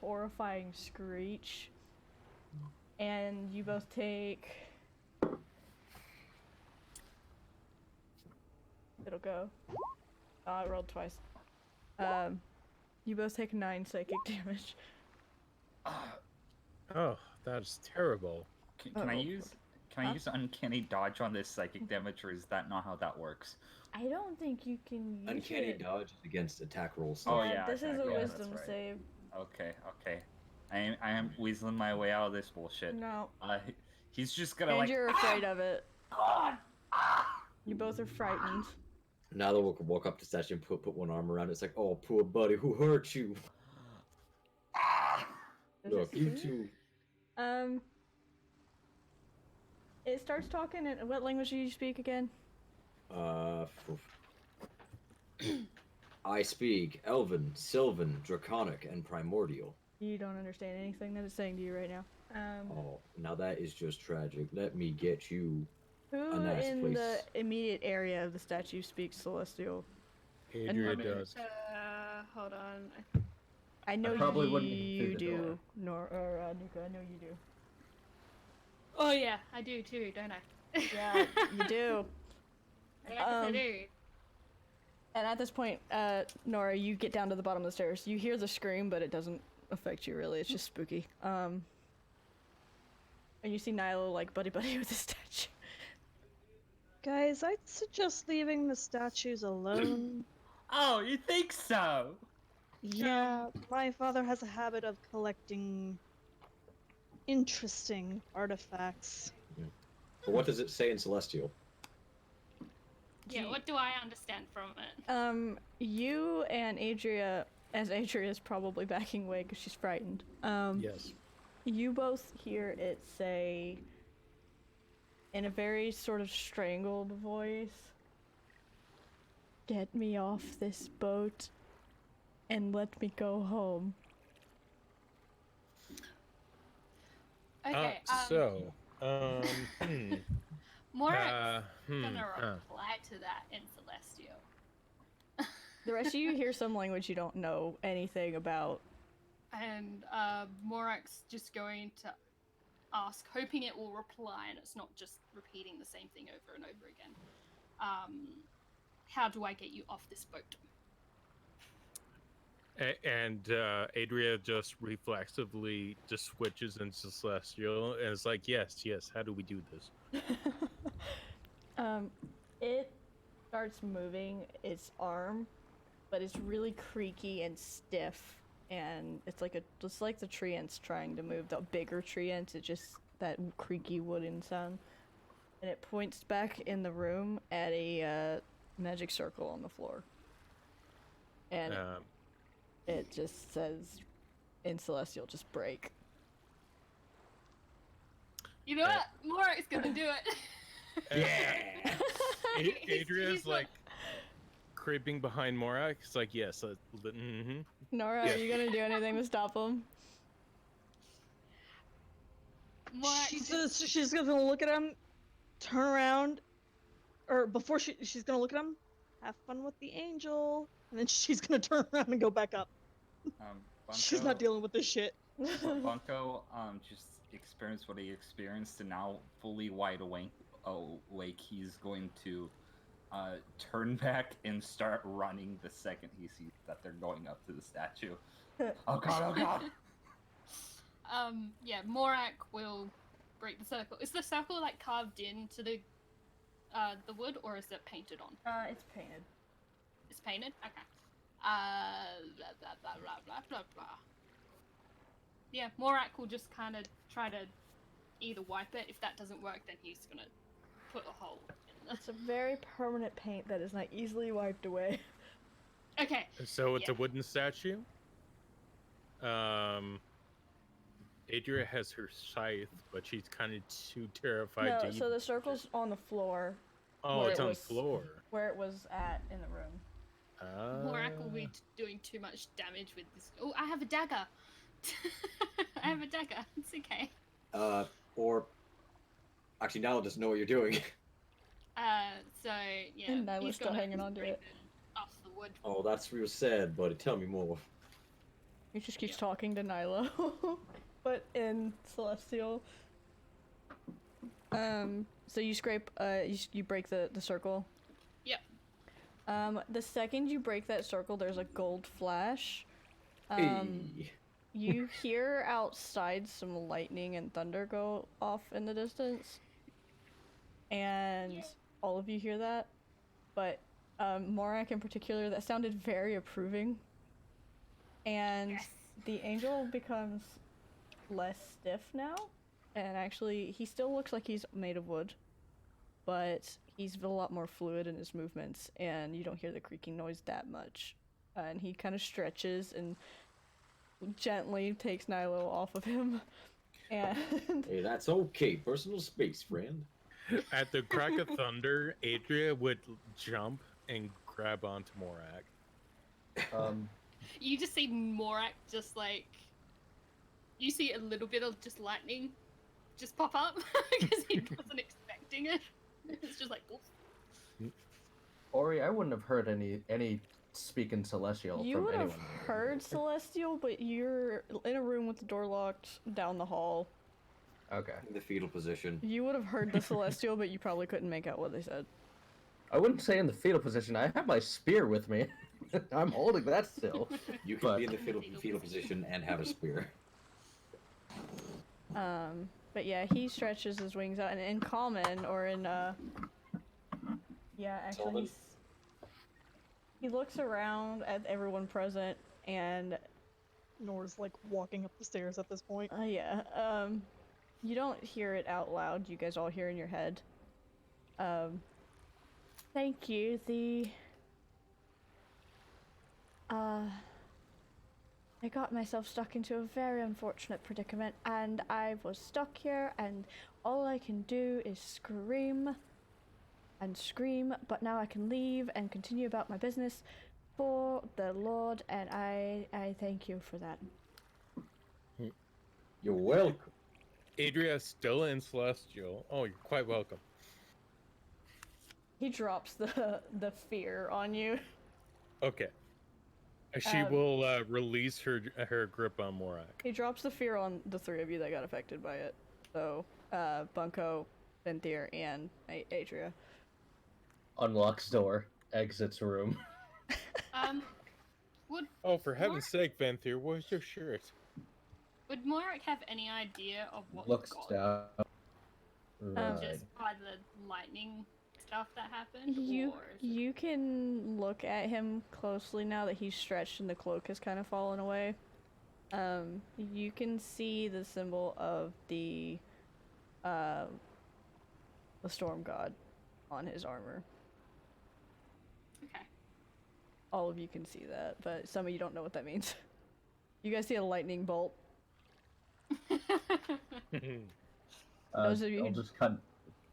horrifying screech. And you both take... It'll go. I rolled twice. You both take 9 psychic damage. Oh, that's terrible. Can I use uncanny dodge on this psychic damage, or is that not how that works? I don't think you can use Uncanny it. dodge is against attack rolls. Oh, yeah, This is attack, a yeah, wisdom that's right. save. Okay. I am weaseling my way out of this bullshit. No. He's just gonna And you're afraid of it. You both are frightened. Now they'll walk up to Statue and put one arm around it. It's like, oh, poor buddy, who hurt you? Look, you two. It starts talking in what language do you speak again? I speak Elven, Sylvan, Draconic, and Primordial. You don't understand anything that it's saying to you right now. Oh, now that is just tragic. Let me get you Who a nice in place. the immediate area of the statue speaks Celestial? Adria does. Hold on. I know probably wouldn't get you through the do, door. Nuka, I know you do. Oh yeah, I do too, don't I? Yeah, you do. Yes, I do. And at this point, Nora, you get down to the bottom of the stairs. You hear the scream, but it doesn't affect you really. It's just spooky. And you see Nilo like buddy with the statue. Guys, I'd suggest leaving the statues alone. Oh, you think so? Yeah, my father has a habit of collecting interesting artifacts. But what does it say in Celestial? Yeah, what do I understand from it? You and Adria, as Adria is probably backing away because she's frightened. Yes. You both hear it say, in a very sort of strangled voice, "Get me off this boat and let me go home." Okay, Morak's gonna reply to that in Celestial. The rest of you hear some language you don't know anything about. And Morak's just going to ask, hoping it will reply and it's not just repeating the same thing over and over again. How do I get you off this boat? And Adria just reflexively just switches into Celestial and is like, yes, how do we do this? It starts moving its arm, but it's really creaky and stiff, and it's like the tree ants trying to move, the bigger tree ants. It's just that creaky wooden sound, and it points back in the room at a magic circle on the floor, and it just says in Celestial, "Just break." You know what? Morak's gonna do it. Yeah. Adria's like creeping behind Morak. It's like, yes. Nora, are you gonna do anything to stop him? She's gonna look at him, turn around, or before she's gonna look at him, have fun with the angel, and then she's gonna turn around and go back up. She's not dealing with this shit. Bunko just experienced what he experienced, and now fully wide awake, he's going to turn back and start running the second he sees that they're going up to the statue. Oh god! Yeah, Morak will break the circle. Is the circle like carved into the wood, or is it painted on? It's painted. It's painted? Okay. Blah, blah, blah, blah, blah, blah, blah. Yeah, Morak will just kind of try to either wipe it. If that doesn't work, then he's gonna put a hole in It's a very permanent paint that is not easily wiped away. Okay. So it's a wooden statue. Adria has her scythe, but she's kind of too terrified to. So the circle's on the floor. Oh, it's on the floor. Where it was at in the room. Morak will be doing too much damage with this. Oh, I have a dagger. I have a dagger. It's okay. Or actually, Nala doesn't know what you're doing. So yeah. And Nyla's he's still gonna hanging on to scrape it. off the wood. Oh, that's real sad, buddy. Tell me more. He just keeps talking to Nyla, but in Celestial. So you scrape, you break the circle. Yep. The second you break that circle, there's a gold flash. Hey. You hear outside some lightning and thunder go off in the distance. And all of you hear that. But, Morak in particular, that sounded very approving. And Yes. the angel becomes less stiff now. And actually, he still looks like he's made of wood. But he's a lot more fluid in his movements, and you don't hear the creaking noise that much. And he kind of stretches and gently takes Nilo off of him. And Hey, that's okay. Personal space, friend. At the crack of thunder, Adria would jump and grab onto Morak. You just see Morak just like. You see a little bit of just lightning just pop up because he wasn't expecting it. It's just like, oof. Ori, I wouldn't have heard any speaking Celestial you from would have anyone. heard Celestial, but you're in a room with the door locked down the hall. Okay. In the fetal position. You would have heard the Celestial, but you probably couldn't make out what they said. I wouldn't say in the fetal position. I have my spear with me. I'm holding that still. You can But- be in the fetal position and have a spear. But yeah, he stretches his wings out, and in common, or in, yeah, actually, Sylvan? he looks around at everyone present, and, Nora's like walking up the stairs at this point. yeah, you don't hear it out loud, you guys all hear in your head. Thank you, I got myself stuck into a very unfortunate predicament, and I was stuck here, and all I can do is scream and scream, but now I can leave and continue about my business for the Lord, and I thank you for that. You're welcome. Adria is still in Celestial. Oh, you're quite welcome. He drops the fear on you. Okay. She will release her grip on Morak. He drops the fear on the three of you that got affected by it. So, Bunko, Benthir, and Adria. Unlocks door, exits room. Would Oh, for heaven's sake, Venthir, where's your shirt? would Morak have any idea of what Looks got down. Right. just by the lightning stuff that happened? You or is it- you can look at him closely now that he's stretched and the cloak has kind of fallen away. You can see the symbol of the storm god on his armor. Okay. All of you can see that, but some of you don't know what that means. You guys see a lightning bolt. Those of you I'll who- just cut.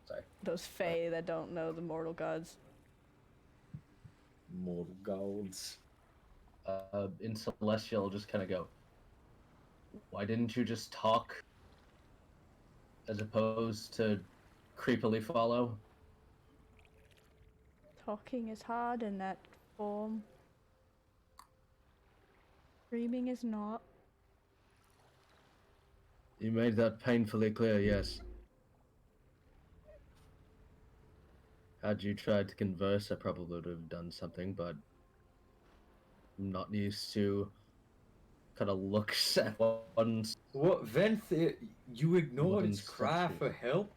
Sorry. Those fae that don't know the mortal gods. Mortal gods. In Celestial, just kind of go. Why didn't you just talk? As opposed to creepily follow. Talking is hard in that form. Screaming is not. You made that painfully clear, yes. Had you tried to converse, I probably would have done something, but I'm not used to kind of looks at one's. What, Venthir? You ignored Modern its cry statue. for help?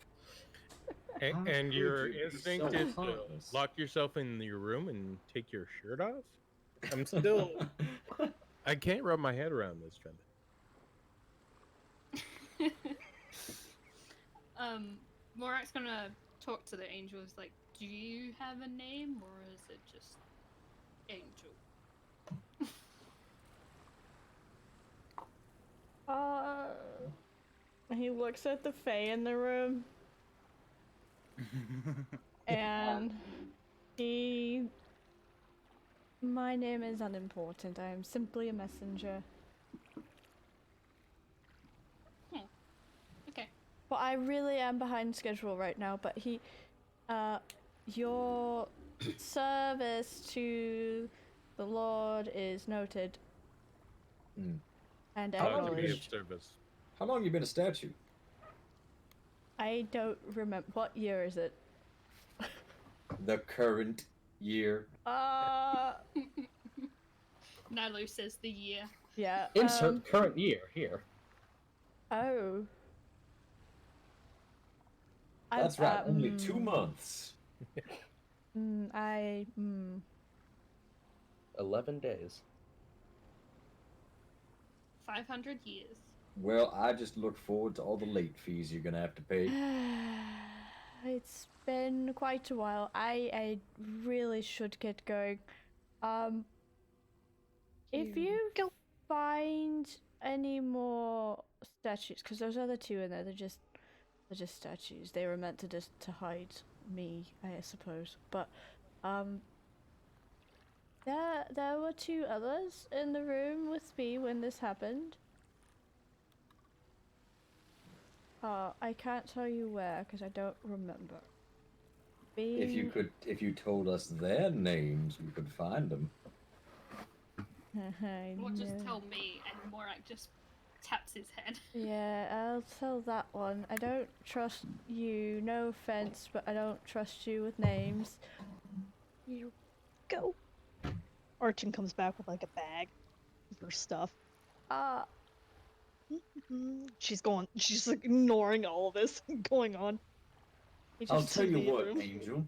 How And could your you be instinct so is to heartless? lock yourself in your room and take your shirt off? I'm still... I can't wrap my head around this, Trent. Morak's gonna talk to the angels like, do you have a name or is it just angel? He looks at the fae in the room. And my name is unimportant. I am simply a messenger. Well, I really am behind schedule right now, but your service to the Lord is noted Hmm. and How long to be of acknowledged. service? How long you been a statue? I don't remember. What year is it? The current year. Nilo says the year. Yeah. Insert current year here. Oh. That's right, only 2 months. 11 days. 500 years. Well, I just look forward to all the late fees you're gonna have to pay. It's been quite a while. I really should get going. If you Go. find any more statues, because those other two in there, they're just statues. They were meant to hide me, I suppose. But there were two others in the room with me when this happened. I can't tell you where because I don't remember. If you told us their names, we could find them. Or just tell me, and Morak just taps his head. Yeah, I'll tell that one. I don't trust you. No offense, but I don't trust you with names. You go. Archon comes back with like a bag of her stuff. She's like ignoring all of this going on. I'll tell you what, Angel.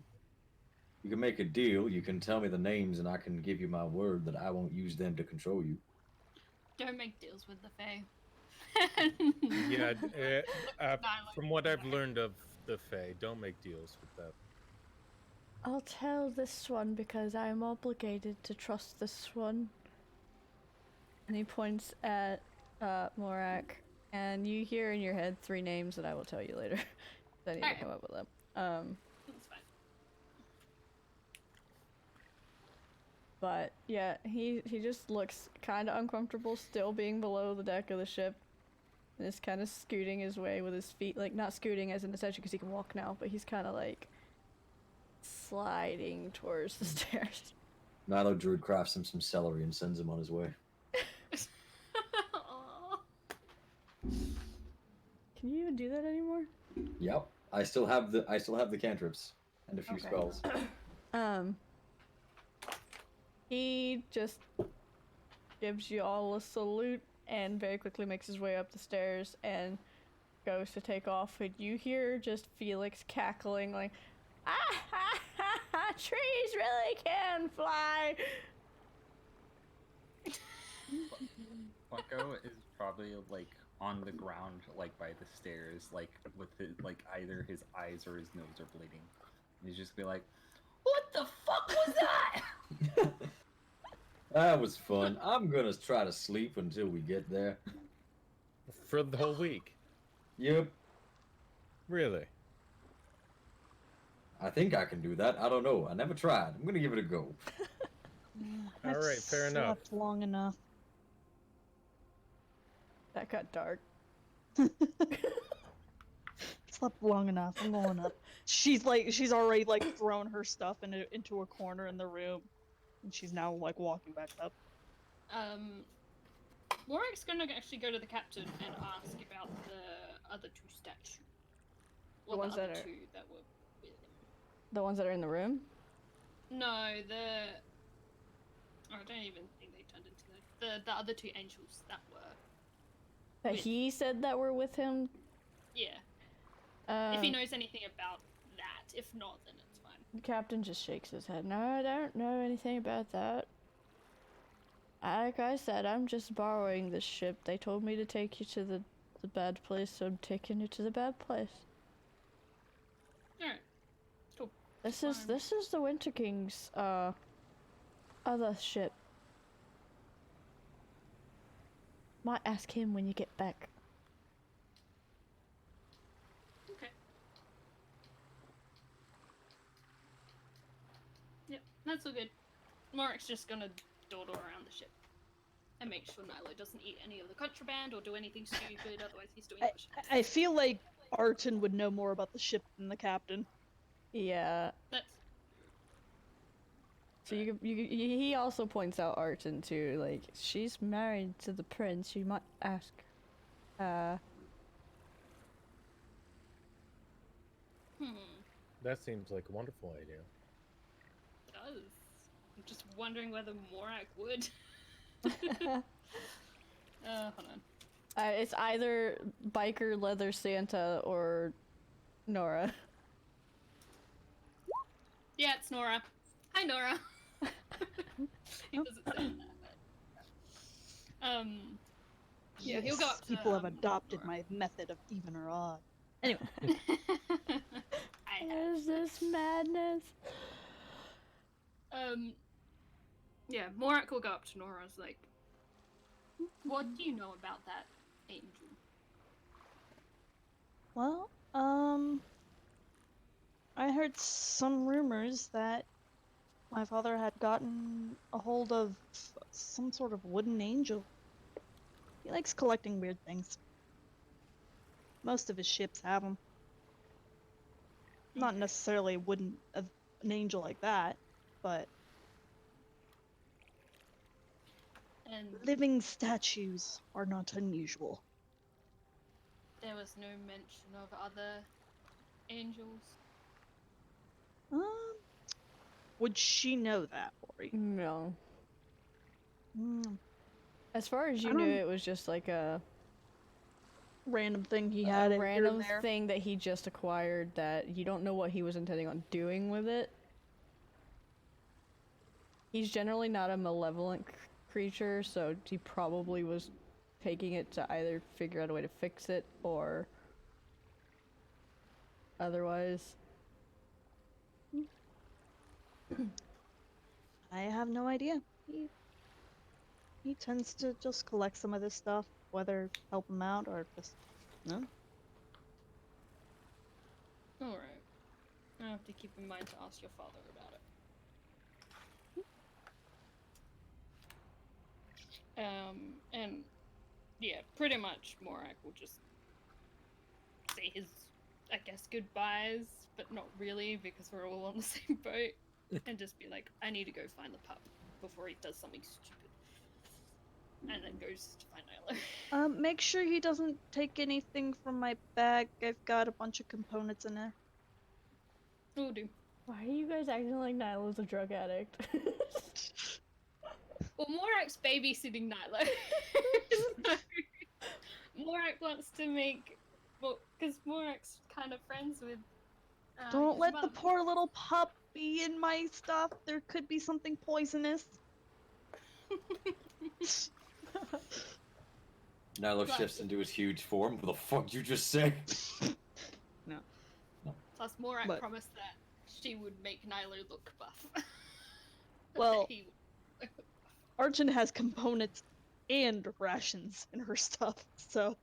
You can make a deal. You can tell me the names, and I can give you my word that I won't use them to control you. Don't make deals with the Fae. Yeah, from what I've learned of the Fae, don't make deals with them. I'll tell this one because I'm obligated to trust this one. And he points at Morak, and you hear in your head 3 names that I will tell you later. I need to come up with them. That's fine. But yeah, he just looks kind of uncomfortable still being below the deck of the ship. And is kind of scooting his way with his feet, like not scooting as in the statue because he can walk now, but he's kind of like sliding towards the stairs. Nilo Druid crafts him some celery and sends him on his way. Can you even do that anymore? Yep. I still have the cantrips and a few spells. He just gives you all a salute and very quickly makes his way up the stairs and goes to take off, and you hear just Felix cackling like, trees really can fly. Funko is probably like on the ground, like by the stairs, like with his, like either his eyes or his nose are bleeding. And he's just be like, "What the fuck was that?" That was fun. I'm gonna try to sleep until we get there. For the whole week? Yep. Really? I think I can do that. I don't know. I never tried. I'm gonna give it a go. All right, fair enough. Slept long enough. That got dark. Slept long enough. I'm going up. She's already like thrown her stuff into a corner in the room, and she's now like walking back up. Warwick's gonna actually go to the captain and ask about the other 2 statues. Well, The ones the other that are- 2 that were with him. The ones that are in the room? No, I don't even think they turned into the other 2 angels that were. That With- he said that were with him? Yeah. If he knows anything about that. If not, then it's fine. The captain just shakes his head. No, I don't know anything about that. Like I said, I'm just borrowing this ship. They told me to take you to the bad place, so I'm taking you to the bad place. Alright. Cool. This is the Winter King's other ship. Might ask him when you get back. Okay. Yep, that's all good. Morek's just gonna dawdle around the ship and make sure Nilo doesn't eat any of the contraband or do anything stupid, otherwise he's doing push. I feel like Arton would know more about the ship than the captain. Yeah. That's So he also points out Arton too, like, she's married to the prince, you might ask. That seems like a wonderful idea. does. I'm just wondering whether Morak would. Hold on. It's either Biker Leather Santa or Nora. Yeah, it's Nora. Hi, Nora. He doesn't say that. Yeah, he'll go up to. People have adopted Nora. my method of even or odd. Anyway, I What have. is this madness? Yeah, Morak will go up to Nora's like, what do you know about that angel? well, I heard some rumors that my father had gotten a hold of some sort of wooden angel. He likes collecting weird things. Most of his ships have them. Not necessarily an angel like that, but And living statues are not unusual. there was no mention of other angels. Would she know that, Ori? No. Mm, As far as you I knew, don't- it was just like a random thing he had a random here and there. thing that he just acquired that you don't know what he was intending on doing with it. He's generally not a malevolent creature, so he probably was taking it to either figure out a way to fix it or otherwise. I have no idea. He tends to just collect some of this stuff, whether help him out or just no. Alright. I'll have to keep in mind to ask your father about it. And yeah, pretty much Morak will just say his, I guess, goodbyes, but not really because we're all on the same boat. And just be like, I need to go find the pup before he does something stupid. And then goes to find Nyla. Make sure he doesn't take anything from my bag. I've got a bunch of components in there. Will do. Why are you guys acting like Nyla's a drug addict? Well, Morak's babysitting Nyla. Morak wants to make, well, because Morak's kind of friends with. Don't his let the mum. poor little pup be in my stuff. There could be something poisonous. Nylo Right. shifts into his huge form. What the fuck did you just say? Plus, Morak But- promised that she would make Nyla look buff. Well- He- Arjun has components and rations in her stuff, so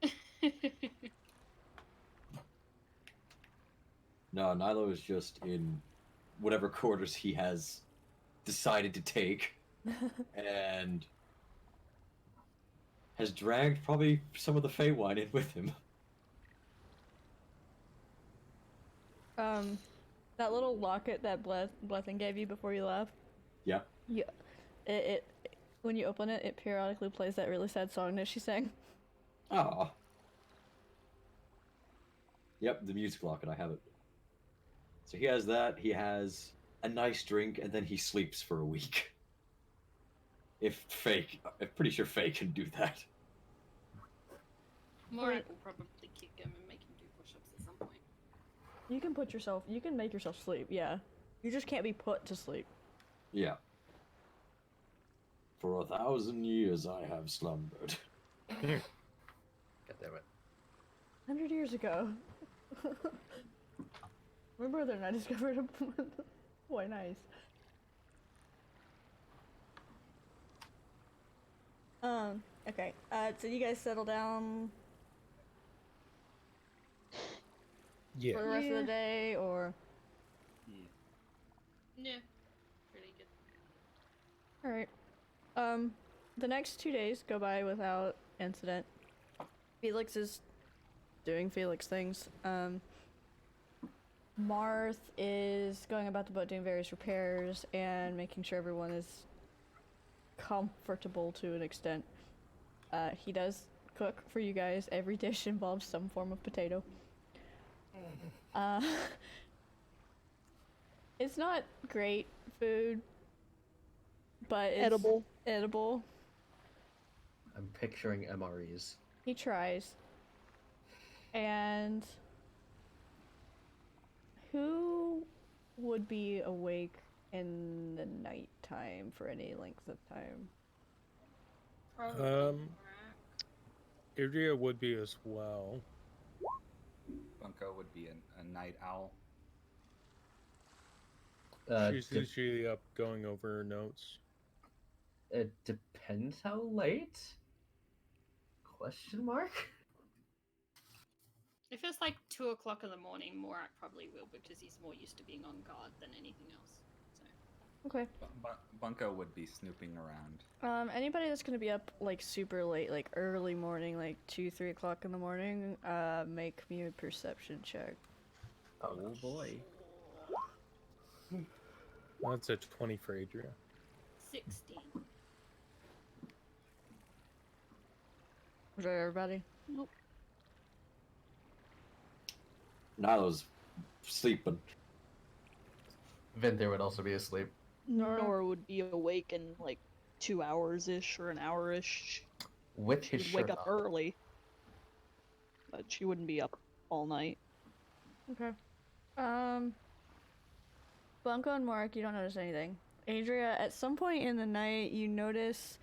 No, Nylo is just in whatever quarters he has decided to take and has dragged probably some of the Feywild in with him. That little locket that Blessing gave you before you left. Yeah. Yeah. It when you open it, it periodically plays that really sad song that she sang. Ah. Yep, the music locket, I have it. So he has that, he has a nice drink, and then he sleeps for a week. I'm pretty sure Faye can do that. Morak will probably kick him and make him do push-ups at some point. You can make yourself sleep, yeah. You just can't be put to sleep. Yeah. For 1,000 years I have slumbered. God damn it. 100 years ago. My brother and I discovered a boy, nice. Okay. So you guys settle down Yeah. for the rest of Yeah. the day, or Yeah, pretty good. all right. The next 2 days go by without incident. Felix is doing Felix things. Marth is going about the boat doing various repairs and making sure everyone is comfortable to an extent. He does cook for you guys. Every dish involves some form of potato. It's not great food, but it's edible. I'm picturing MREs. He tries. And who would be awake in the nighttime for any length of time? Probably. Adria would be as well. Bunko would be a night owl. She's usually up going over her notes. It depends how late? Question mark? If it's like 2 o'clock in the morning, Morak probably will because he's more used to being on guard than anything else. So. Okay. Bunko would be snooping around. Anybody that's gonna be up like super late, like early morning, like 2-3 o'clock in the morning, make me a perception check. Oh boy. That's a 20 for Adria. 16. Was that everybody? Nope. Nilo's sleeping. Vinther would also be asleep. Nora would be awake in like 2 hours-ish or an hour-ish. With She his would wake shirt up on. early. But she wouldn't be up all night. Okay. Bunko and Mark, you don't notice anything. Adria, at some point in the night, you notice,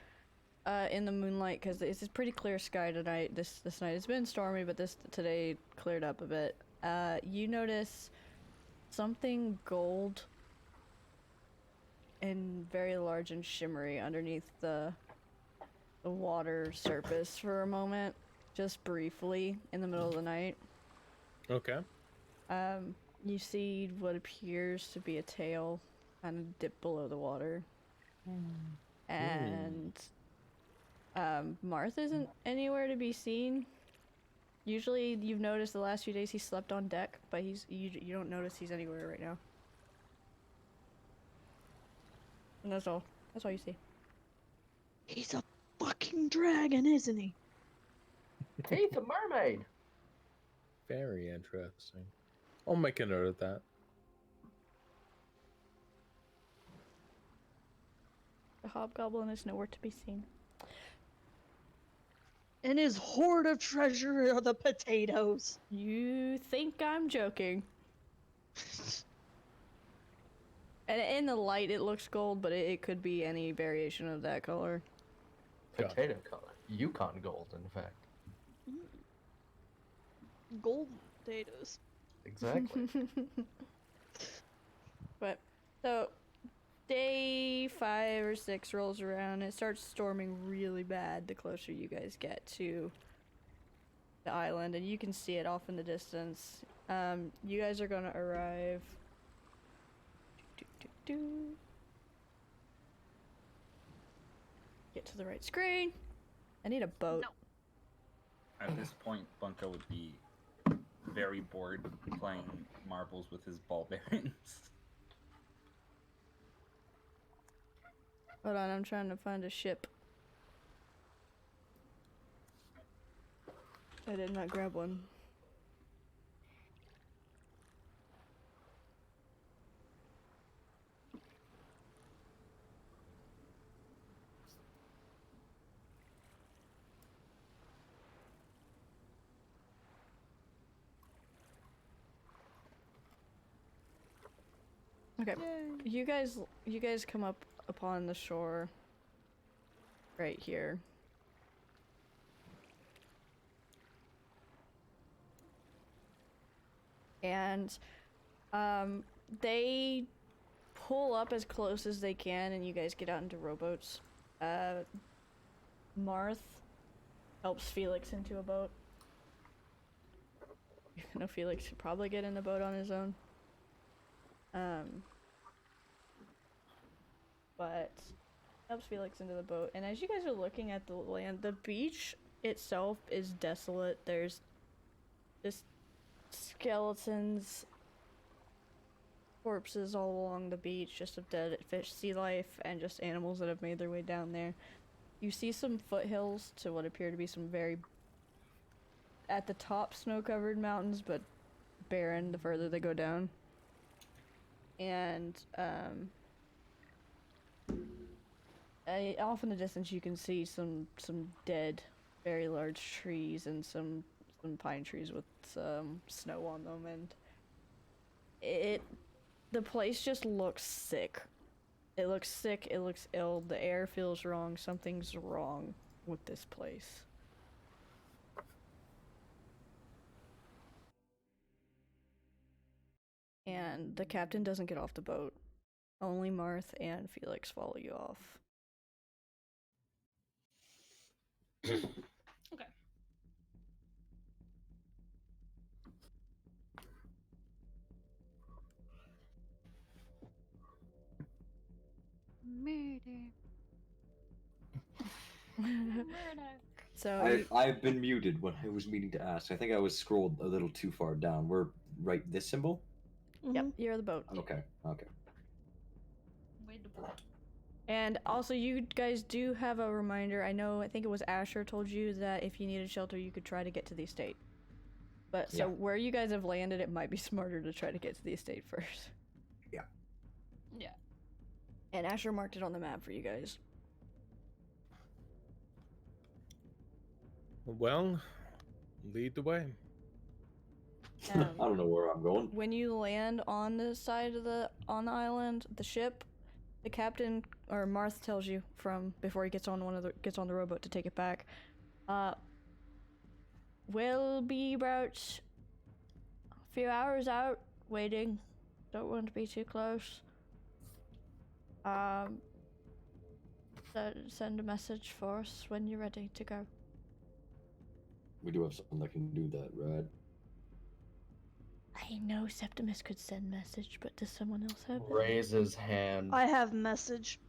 in the moonlight, because it's a pretty clear sky tonight. This night it's been stormy, but today cleared up a bit. You notice something gold and very large and shimmery underneath the water surface for a moment, just briefly in the middle of the night. Okay. You see what appears to be a tail kind of dip below the water. And Marth isn't anywhere to be seen. Usually you've noticed the last few days he slept on deck, but you don't notice he's anywhere right now. And that's all. That's all you see. He's a fucking dragon, isn't he? He's a mermaid! Very interesting. I'll make a note of that. The hobgoblin is nowhere to be seen. And his hoard of treasure are the potatoes. You think I'm joking. And in the light it looks gold, but it could be any variation of that color. Potato color. Yukon gold, in fact. Golden potatoes. Exactly. But, so, day 5 or 6 rolls around, it starts storming really bad the closer you guys get to the island, and you can see it off in the distance. You guys are gonna arrive... Get to the right screen. I need a boat. No. At this point, Bunko would be very bored playing marbles with his ball bearings. Hold on, I'm trying to find a ship. I did not grab one. Okay, you guys come up upon the shore right here. And they pull up as close as they can, and you guys get out into rowboats. Marth helps Felix into a boat. You know, Felix could probably get in the boat on his own. But helps Felix into the boat, and as you guys are looking at the land, the beach itself is desolate. There's just skeletons, corpses all along the beach, just of dead fish, sea life, and just animals that have made their way down there. You see some foothills to what appear to be some very, at the top, snow-covered mountains, but barren the further they go down. And, off in the distance you can see some dead, very large trees and some pine trees with some snow on them, and the place just looks sick. It looks sick, it looks ill, the air feels wrong, something's wrong with this place. And the captain doesn't get off the boat. Only Marth and Felix follow you off. Okay. Murder. So I've been muted when I was meaning to ask. I think I was scrolled a little too far down. We're right this symbol? yep, you're the boat. Okay, okay. Wait the boat. And also, you guys do have a reminder. I think it was Asher told you that if you needed shelter, you could try to get to the estate. But so Yeah. where you guys have landed, it might be smarter to try to get to the estate first. Yeah. Yeah. And Asher marked it on the map for you guys. Well, lead the way. I don't know where I'm going. When you land on the side of the island, the ship, the captain or Marth tells you from before he gets on the rowboat to take it back. We'll be about a few hours out waiting. Don't want to be too close. Send a message for us when you're ready to go. We do have something that can do that, right? I know Septimus could send message, but does someone else have it? Raise his hand. I have message.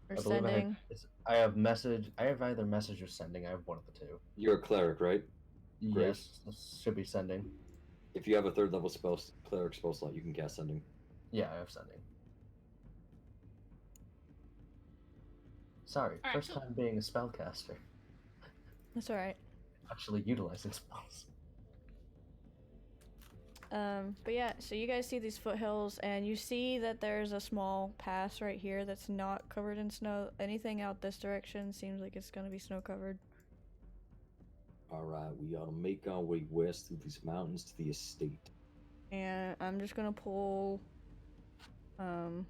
Or I believe sending? I have message. I have either message or sending. I have one of the two. You're a cleric, right? Great. Yes, this should be sending. If you have a third level cleric spell slot, you can cast sending. Yeah, I have sending. Sorry, Alright, first cool. time being a spellcaster. That's alright. Actually utilizing spells. But yeah, so you guys see these foothills, and you see that there's a small pass right here that's not covered in snow. Anything out this direction seems like it's gonna be snow covered. Alright, we ought to make our way west through these mountains to the estate. And I'm just gonna pull, Nora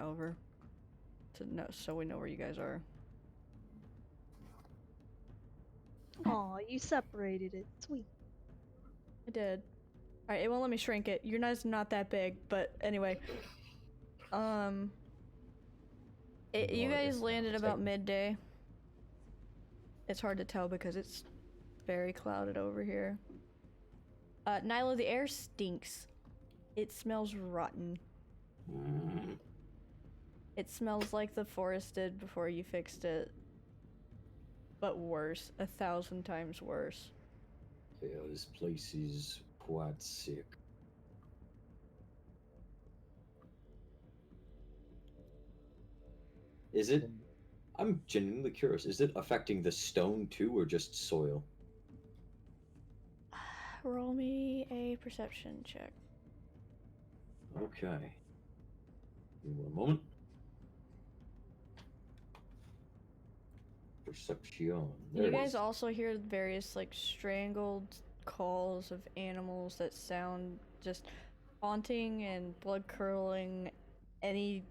over to know, so we know where you guys are. Aw, you separated it. Sweet. I did. Alright, it won't let me shrink it. Your knives are not that big, but anyway. You guys landed about midday. It's hard to tell because it's very clouded over here. Nyla, the air stinks. It smells rotten. It smells like the forest did before you fixed it. But worse. 1,000 times worse. Yeah, this place is quite sick. Is it? I'm genuinely curious. Is it affecting the stone too, or just soil? Roll me a perception check. Okay. Give me 1 moment. Perception. There You it guys is. also hear various like strangled calls of animals that sound just haunting and blood curdling. Any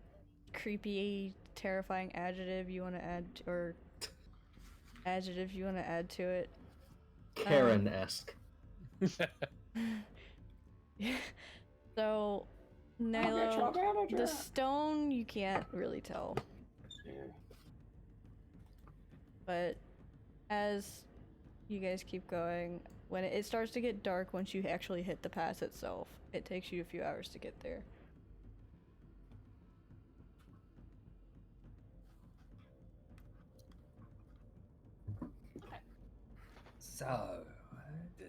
creepy, terrifying adjective you want to add to it. Karen-esque. So, Nilo, the stone you can't really tell. Yeah. But as you guys keep going, when it starts to get dark once you actually hit the pass itself, it takes you a few hours to get there. So,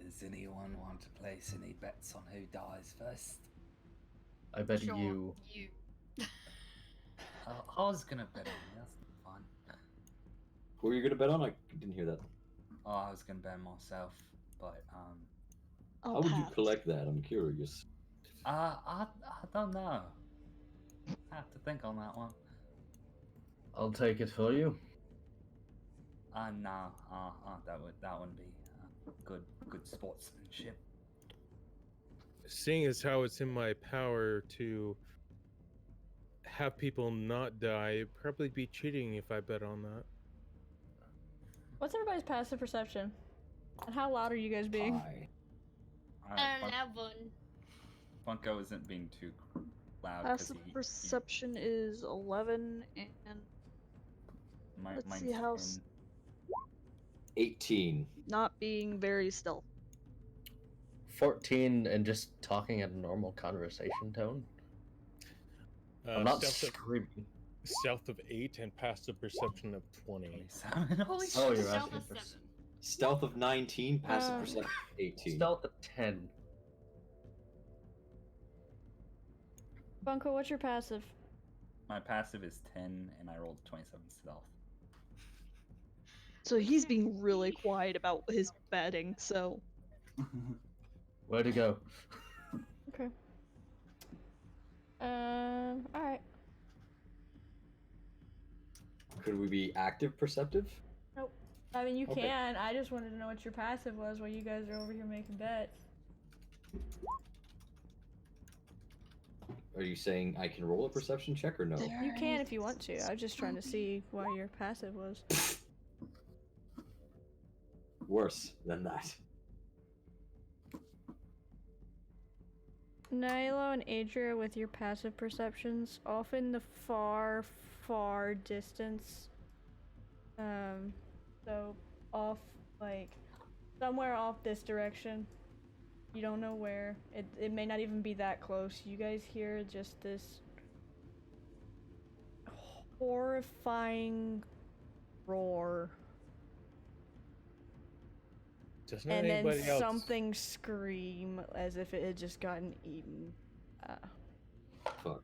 Does anyone want to place any bets on who dies first? I bet Sure, you. You. I was gonna bet on you. That's fine. Who are you gonna bet on? I didn't hear that. Oh, I was gonna bet on myself, but I'll How would you pass. collect that? I'm curious. I don't know. I have to think on that one. I'll take it for you. No, that wouldn't be good sportsmanship. Seeing as how it's in my power to have people not die, it'd probably be cheating if I bet on that. What's everybody's passive perception? And how loud are you guys being? Hi. Alright, 11. Funko isn't being too loud because Passive perception is 11, and let's mine's see how 10. 18. not being very stealth. 14 and just talking at a normal conversation tone. I'm not screaming. Stealth of 8 and passive perception of 20. 27. Holy shit. Oh, you're Stealth asking of for 7. Stealth of 19, passive Uh, perception 18. stealth at 10. Bunko, what's your passive? My passive is 10, and I rolled 27 stealth. So he's being really quiet about his betting, so. Way to go. Okay. Alright. Could we be active perceptive? Nope. I mean, you Okay. can. I just wanted to know what your passive was while you guys are over here making bets. Are you saying I can roll a perception check or no? You can if you want to. I was just trying to see what your passive was. Worse than that. Nilo and Adria, with your passive perceptions, off in the far, far distance. So off, like, somewhere off this direction. You don't know where. It may not even be that close. You guys hear just this horrifying roar. Doesn't And then anybody else... something scream as if it had just gotten eaten. Fuck.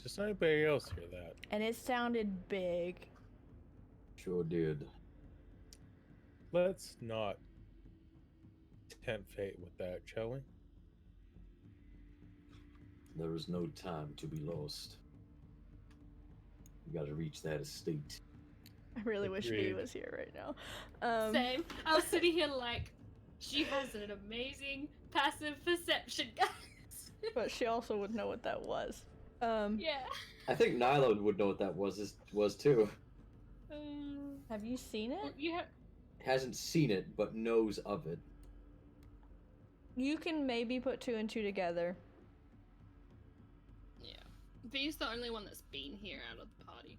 Does anybody else hear that? And it sounded big. Sure did. Let's not tempt fate with that, shall we? There is no time to be lost. We gotta reach that estate. I really wish V Agreed. was here right now. Same. I was sitting here like, she has an amazing passive perception, guys. But she also would know what that was. Yeah. I think Nyla would know what that was too. Have you seen it? You have. Hasn't seen it, but knows of it. You can maybe put 2 and 2 together. Yeah. V's the only one that's been here out of the party.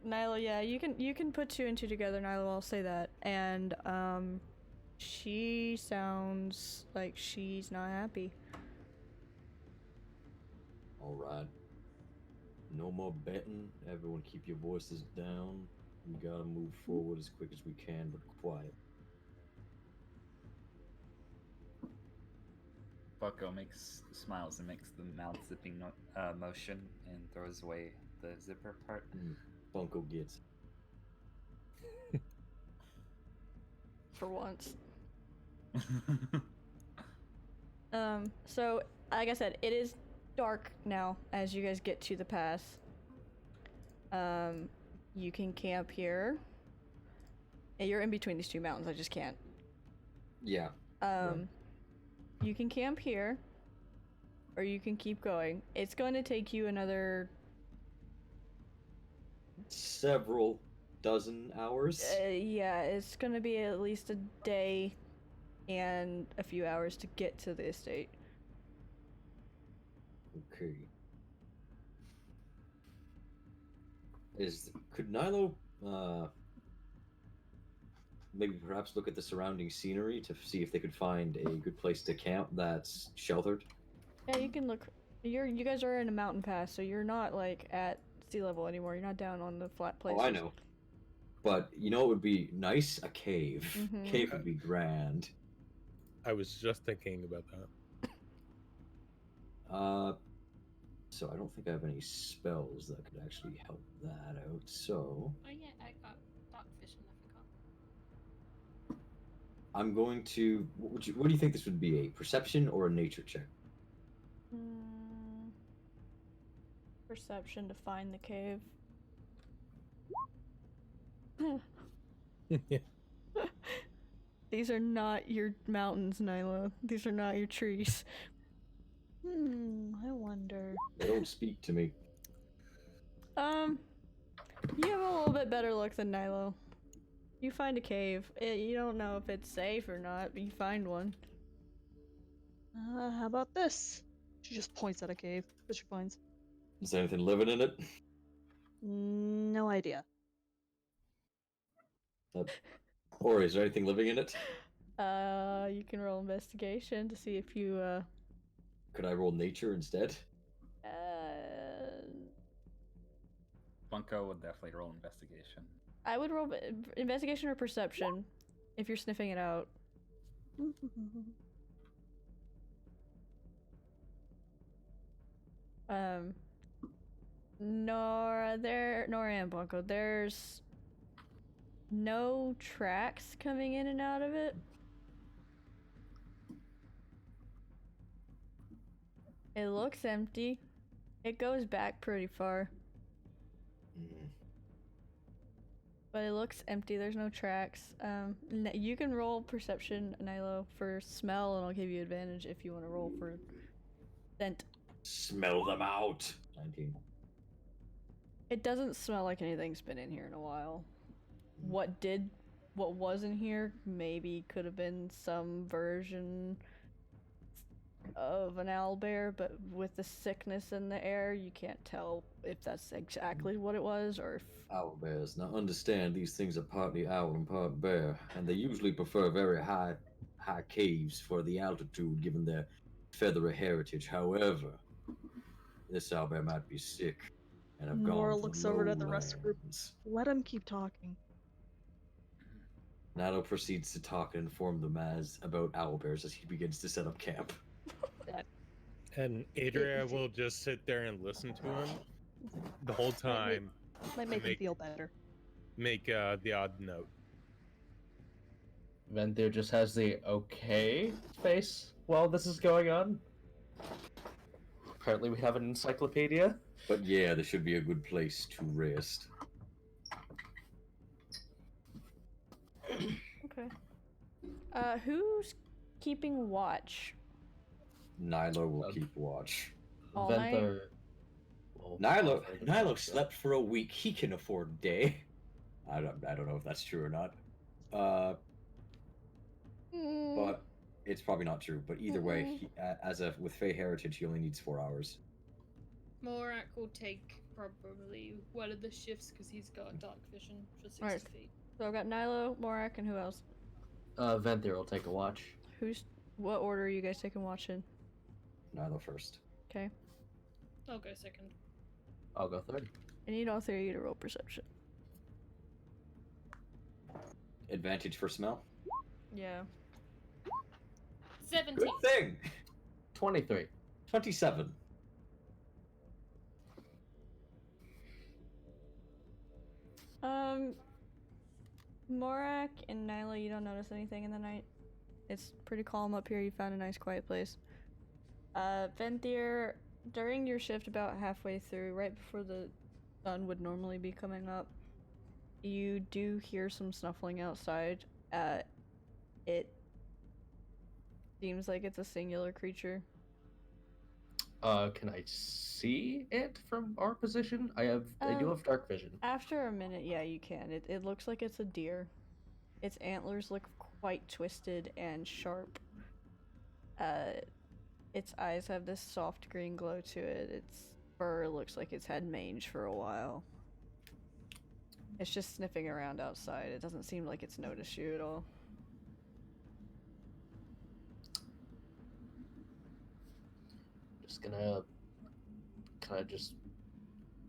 Nyla, yeah, you can put 2 and 2 together, Nyla, I'll say that. And she sounds like she's not happy. Alright. No more betting. Everyone keep your voices down. We gotta move forward as quick as we can, but quiet. Bucko smiles and makes the mouth zipping motion and throws away the zipper part. Bunko gets. For once. So, like I said, it is dark now as you guys get to the pass. You can camp here. You're in between these 2 mountains, I just can't. Yeah. You can camp here, or you can keep going. It's going to take you another... Several dozen hours. yeah, it's going to be at least a day and a few hours to get to the estate. Okay. Could Nilo maybe perhaps look at the surrounding scenery to see if they could find a good place to camp that's sheltered? Yeah, you can look. You guys are in a mountain pass, so you're not like at sea level anymore. You're not down on the flat places. Oh, I know. But you know what would be nice? A cave. Mhm. Cave would be grand. I was just thinking about that. So I don't think I have any spells that could actually help that out. So Oh yeah, I got dark vision. I forgot. I'm going to. What do you think this would be? A perception or a nature check? Perception to find the cave. These are not your mountains, Nyla. These are not your trees. I wonder. They don't speak to me. You have a little bit better luck than Nilo. You find a cave. You don't know if it's safe or not, but you find one. How about this? She just points at a cave that she finds. Is there anything living in it? No idea. Or is there anything living in it? You can roll investigation to see if you, Could I roll nature instead? Bunko would definitely roll investigation. I would roll investigation or perception if you're sniffing it out. Nora and Bunko, there's no tracks coming in and out of it. It looks empty. It goes back pretty far. But it looks empty. There's no tracks. You can roll perception, Nilo, for smell, and I'll give you advantage if you want to roll for scent. Smell them out. 19. It doesn't smell like anything's been in here in a while. What was in here maybe could have been some version of an owlbear, but with the sickness in the air, you can't tell if that's exactly what it was or if... Owlbears. Now understand, these things are partly owl and part bear, and they usually prefer very high caves for the altitude, given their feathery heritage. However, this owlbear might be sick, and have Nora gone to looks over to the rest of the group. lowlands. Let him keep talking. Nado proceeds to talk and inform them about owlbears as he begins to set up camp. And Adria will just sit there and listen to him the whole time. Might make him feel better. Make the odd note. Venthyr just has the okay face while this is going on. Apparently we have an encyclopedia. But yeah, this should be a good place to rest. Okay. Who's keeping watch? Nilo will keep watch. All Venthyr. Nilo slept for a week. He can afford a day. I don't know if that's true or not. But it's probably not true. But either way, with Fey heritage, he only needs 4 hours. Morak will take probably one of the shifts because he's got dark vision for 60 feet. So I've got Nilo, Morak, and who else? Venthyr will take a watch. What order are you guys taking watch in? Nilo first. Okay. I'll go second. I'll go third. I need all three of you to roll perception. Advantage for smell? Yeah. 17. Good thing! 23. 27. Morak and Nyla, you don't notice anything in the night. It's pretty calm up here. You found a nice quiet place. Venthyr, during your shift about halfway through, right before the sun would normally be coming up, you do hear some snuffling outside. It seems like it's a singular creature. Can I see it from our position? I do have dark vision. After a minute, yeah, you can. It looks like it's a deer. Its antlers look quite twisted and sharp. Its eyes have this soft green glow to it. Its fur looks like it's had mange for a while. It's just sniffing around outside. It doesn't seem like it's noticed you at all. Just gonna kind of just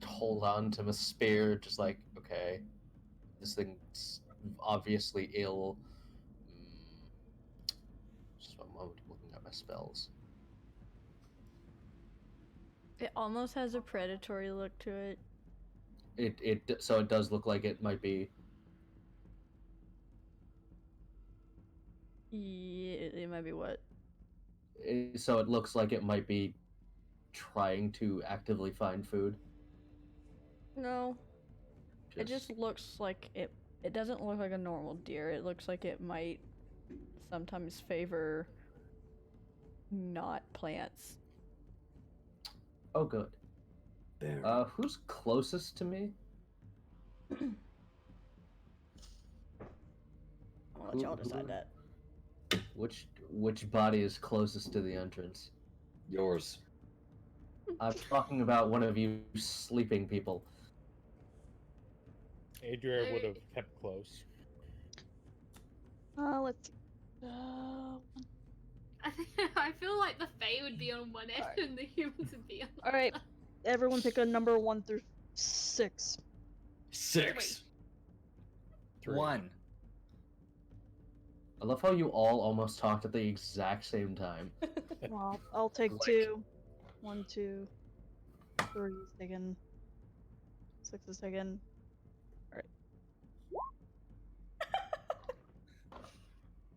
hold on to my spear, just like, okay, this thing's obviously ill. Just one moment, looking at my spells. It almost has a predatory look to it. So it does look like it might be. Yeah, it might be what? So it looks like it might be trying to actively find food. No. It just looks like it. It doesn't look like a normal deer. It looks like it might sometimes favor not plants. Oh, good. There. Who's closest to me? I'll let y'all decide that. Which body is closest to the entrance? Yours. I'm talking about one of you sleeping people. Adria would have kept close. Let's see. I feel like the Fae would be on one end and the humans would be on the All right, other. everyone pick a number 1 through 6. 6. 3. 1. I love how you all almost talked at the exact same time. Well, I'll take Like- 2. 1, 2, 3 is taken. 6 is taken.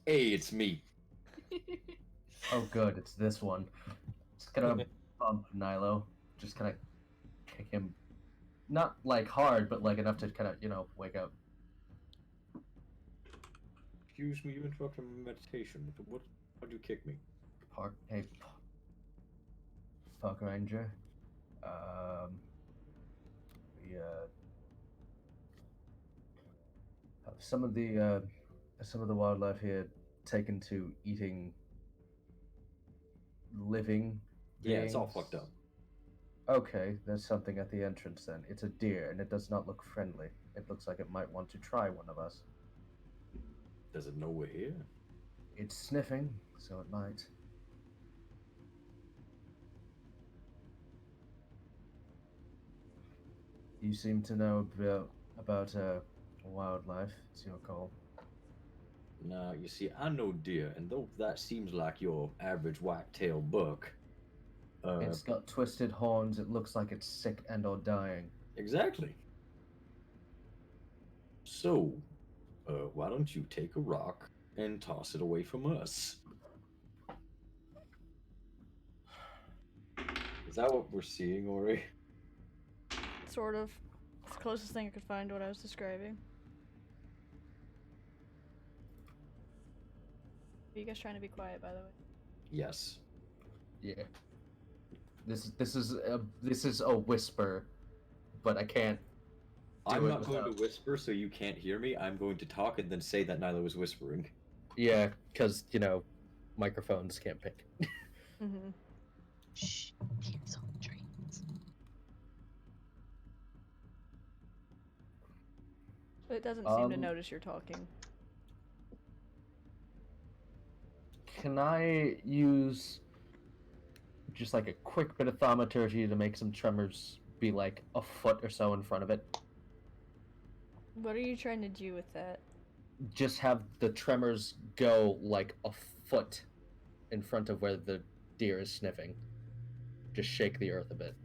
Hey, it's me. Oh, good, it's this one. Just gonna bump Nilo. Just kind of kick him, not like hard, but like enough to kind of wake up. Excuse me, you interrupted my meditation. Why'd you kick me? Hey, Park Ranger. We have some of the wildlife here taken to eating living Yeah, it's all beings. fucked up. Okay, there's something at the entrance then. It's a deer, and it does not look friendly. It looks like it might want to try one of us. Does it know we're here? It's sniffing, so it might. You seem to know about wildlife. It's your call. Nah, you see, I know deer, and though that seems like your average white-tailed buck, It's got twisted horns. It looks like it's sick and or dying. exactly. So, why don't you take a rock and toss it away from us? Is that what we're seeing, Ori? Sort of. It's the closest thing I could find to what I was describing. Are you guys trying to be quiet, by the way? Yes. Yeah. This is a whisper, but I can't. I'm it not going without- to whisper so you can't hear me. I'm going to talk and then say that Nyla was whispering. Yeah, because microphones can't pick. Mm-hmm. Shh, cancel the trains. But it doesn't seem to Um, notice you're talking. Can I use just like a quick bit of thaumaturgy to make some tremors be like a foot or so in front of it? What are you trying to do with that? Just have the tremors go like a foot in front of where the deer is sniffing. Just shake the earth a bit.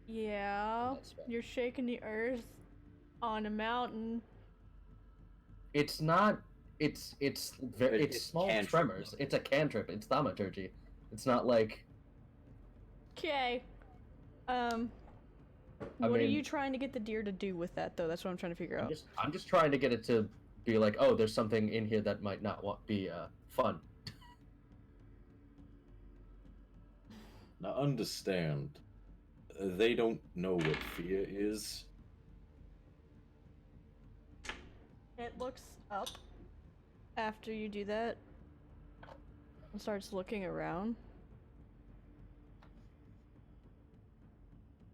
Yeah, That's fine. you're shaking the earth on a mountain. It's not. It's It's small cantrip. tremors. It's a cantrip. It's thaumaturgy. It's not like. Okay. I What are mean- you trying to get the deer to do with that, though? That's what I'm trying to figure out. I'm just trying to get it to be like, oh, there's something in here that might not be fun. Now understand, they don't know what fear is. It looks up after you do that and starts looking around.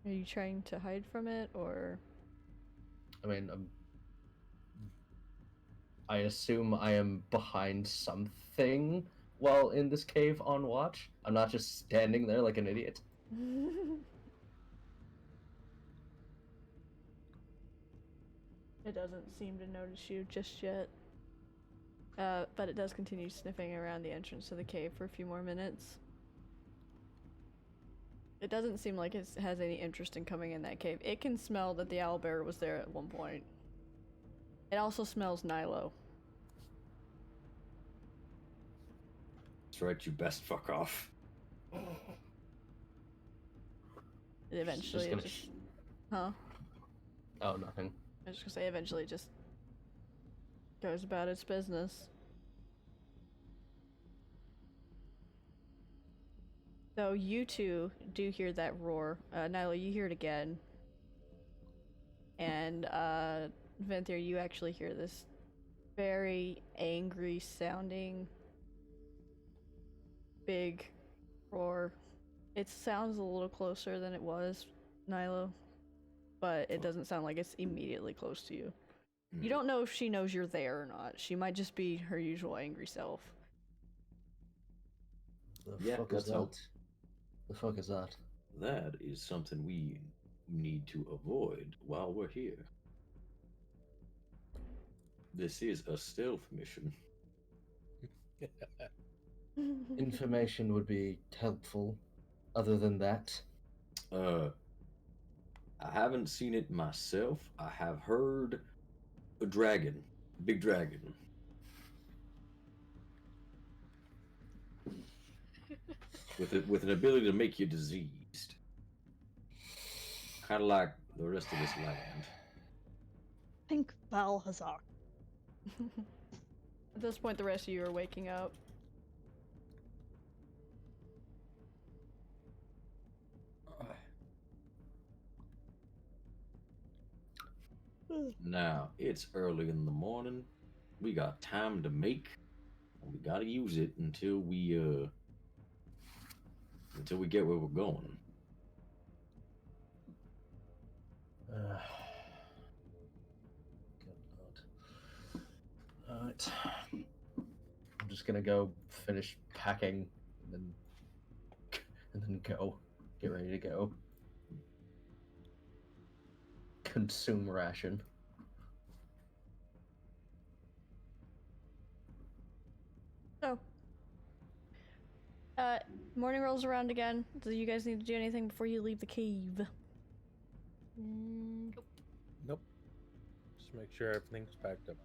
Are you trying to hide from it, or? I mean, I assume I am behind something while in this cave on watch. I'm not just standing there like an idiot. It doesn't seem to notice you just yet. but it does continue sniffing around the entrance to the cave for a few more minutes. It doesn't seem like it has any interest in coming in that cave. It can smell that the owlbear was there at one point. It also smells Nilo. That's right, you best fuck off. Eventually, gonna it just... Huh? Oh, nothing. I was just gonna say, eventually it just goes about its business. So you two do hear that roar. Nyla, you hear it again. And, Venthir, you actually hear this very angry sounding big roar. It sounds a little closer than it was, Nyla, but it doesn't sound like it's immediately close to you. You don't know if she knows you're there or not. She might just be her usual angry self. Yeah, Fuck let's is hope. that? The fuck is that? That is something we need to avoid while we're here. This is a stealth mission. Information would be helpful. Other than that, I haven't seen it myself. I have heard a dragon, a big dragon. With an ability to make you diseased. Kind of like the rest of this land. Think Valhazak. At this point, the rest of you are waking up. Now, it's early in the morning. We got time to make, and we gotta use it until we get where we're going. good lord. Alright. I'm just gonna go finish packing and then go. Get ready to go. Consume ration. So, morning rolls around again. Do you guys need to do anything before you leave the cave? Nope. Just make sure everything's packed up.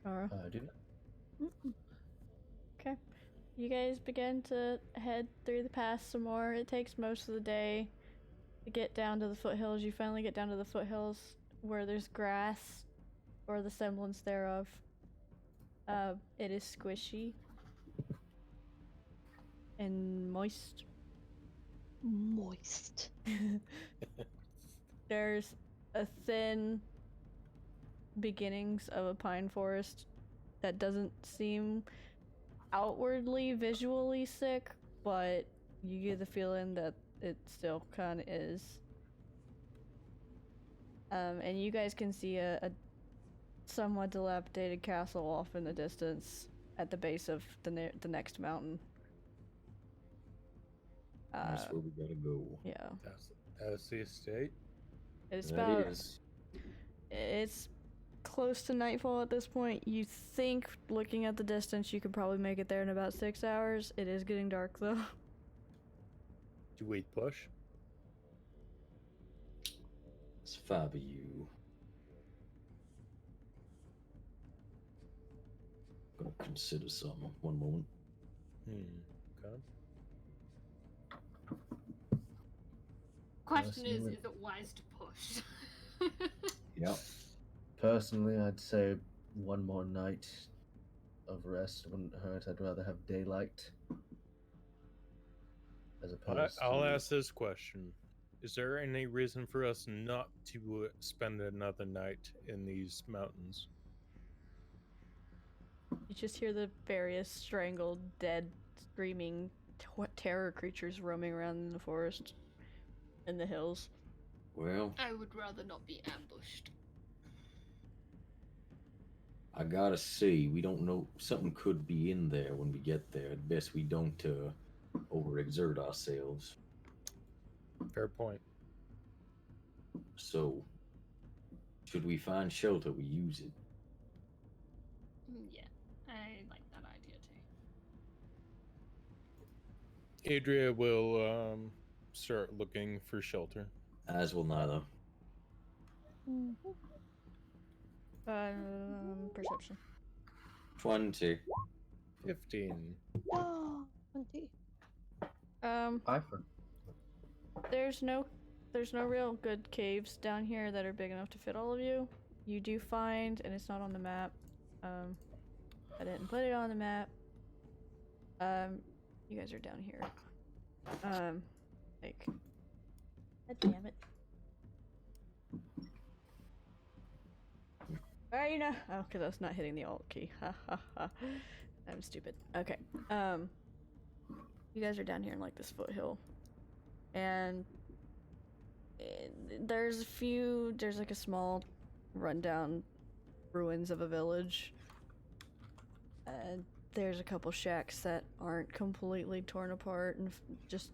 Alright. Do Okay. You guys begin to head through the pass some more. It takes most of the day to get down to the foothills. You finally get down to the foothills where there's grass, or the semblance thereof. It is squishy and moist. Moist. There's a thin beginnings of a pine forest that doesn't seem outwardly visually sick, but you get the feeling that it still kind of is. And you guys can see a somewhat dilapidated castle off in the distance at the base of the next mountain. That's where we gotta go. Yeah. That's the estate. It's That about is. it's close to nightfall at this point. You think, looking at the distance, you could probably make it there in about 6 hours. It is getting dark though. Do we push? It's 5 of you. Gonna consider something. One moment. Okay. Question is Personally- it wise to push? Yep. Personally, I'd say one more night of rest wouldn't hurt. I'd rather have daylight as opposed I'll to... ask this question. Is there any reason for us not to spend another night in these mountains? You just hear the various strangled, dead, screaming terror creatures roaming around in the forest, in the hills. Well, I would rather not be ambushed. I gotta say, we don't know. Something could be in there when we get there. At best, we don't overexert ourselves. Fair point. So, should we find shelter, we use it. Yeah, I like that idea too. Adria will start looking for shelter. As will Nilo. Perception. 20. 15. Oh, 20. I for There's no real good caves down here that are big enough to fit all of you. You do find, and it's not on the map. I didn't put it on the map. You guys are down here. Like, God damn it. Alright, you know. Oh, because I was not hitting the alt key. Ha ha ha. I'm stupid. Okay. You guys are down here in like this foothill. And there's like a small rundown ruins of a village. There's a couple shacks that aren't completely torn apart and just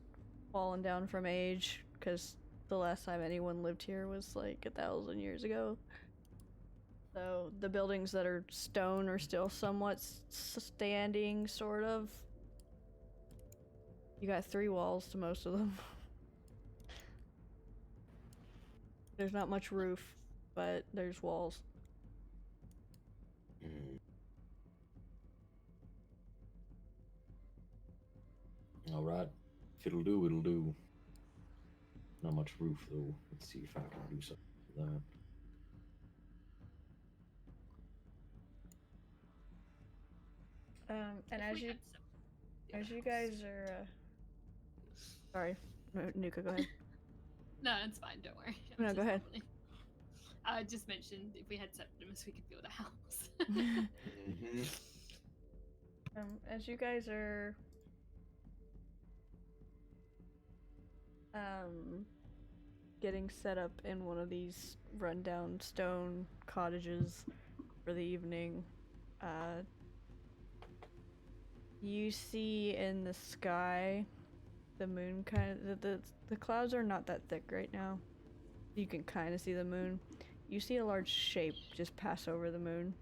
fallen down from age, because the last time anyone lived here was like 1,000 years ago. So the buildings that are stone are still somewhat standing, sort of. You got 3 walls to most of them. There's not much roof, but there's walls. Alright. If it'll do, it'll do. Not much roof, though. Let's see if I can do something with that. And If as we you had some- as you guys are sorry, Nuka, go ahead. No, it's fine. Don't worry. No, go ahead. I just mentioned if we had Septimus, we could build a house. Mm-hmm. As you guys are getting set up in one of these rundown stone cottages for the evening, you see in the sky the moon the clouds are not that thick right now. You can kind of see the moon. You see a large shape just pass over the moon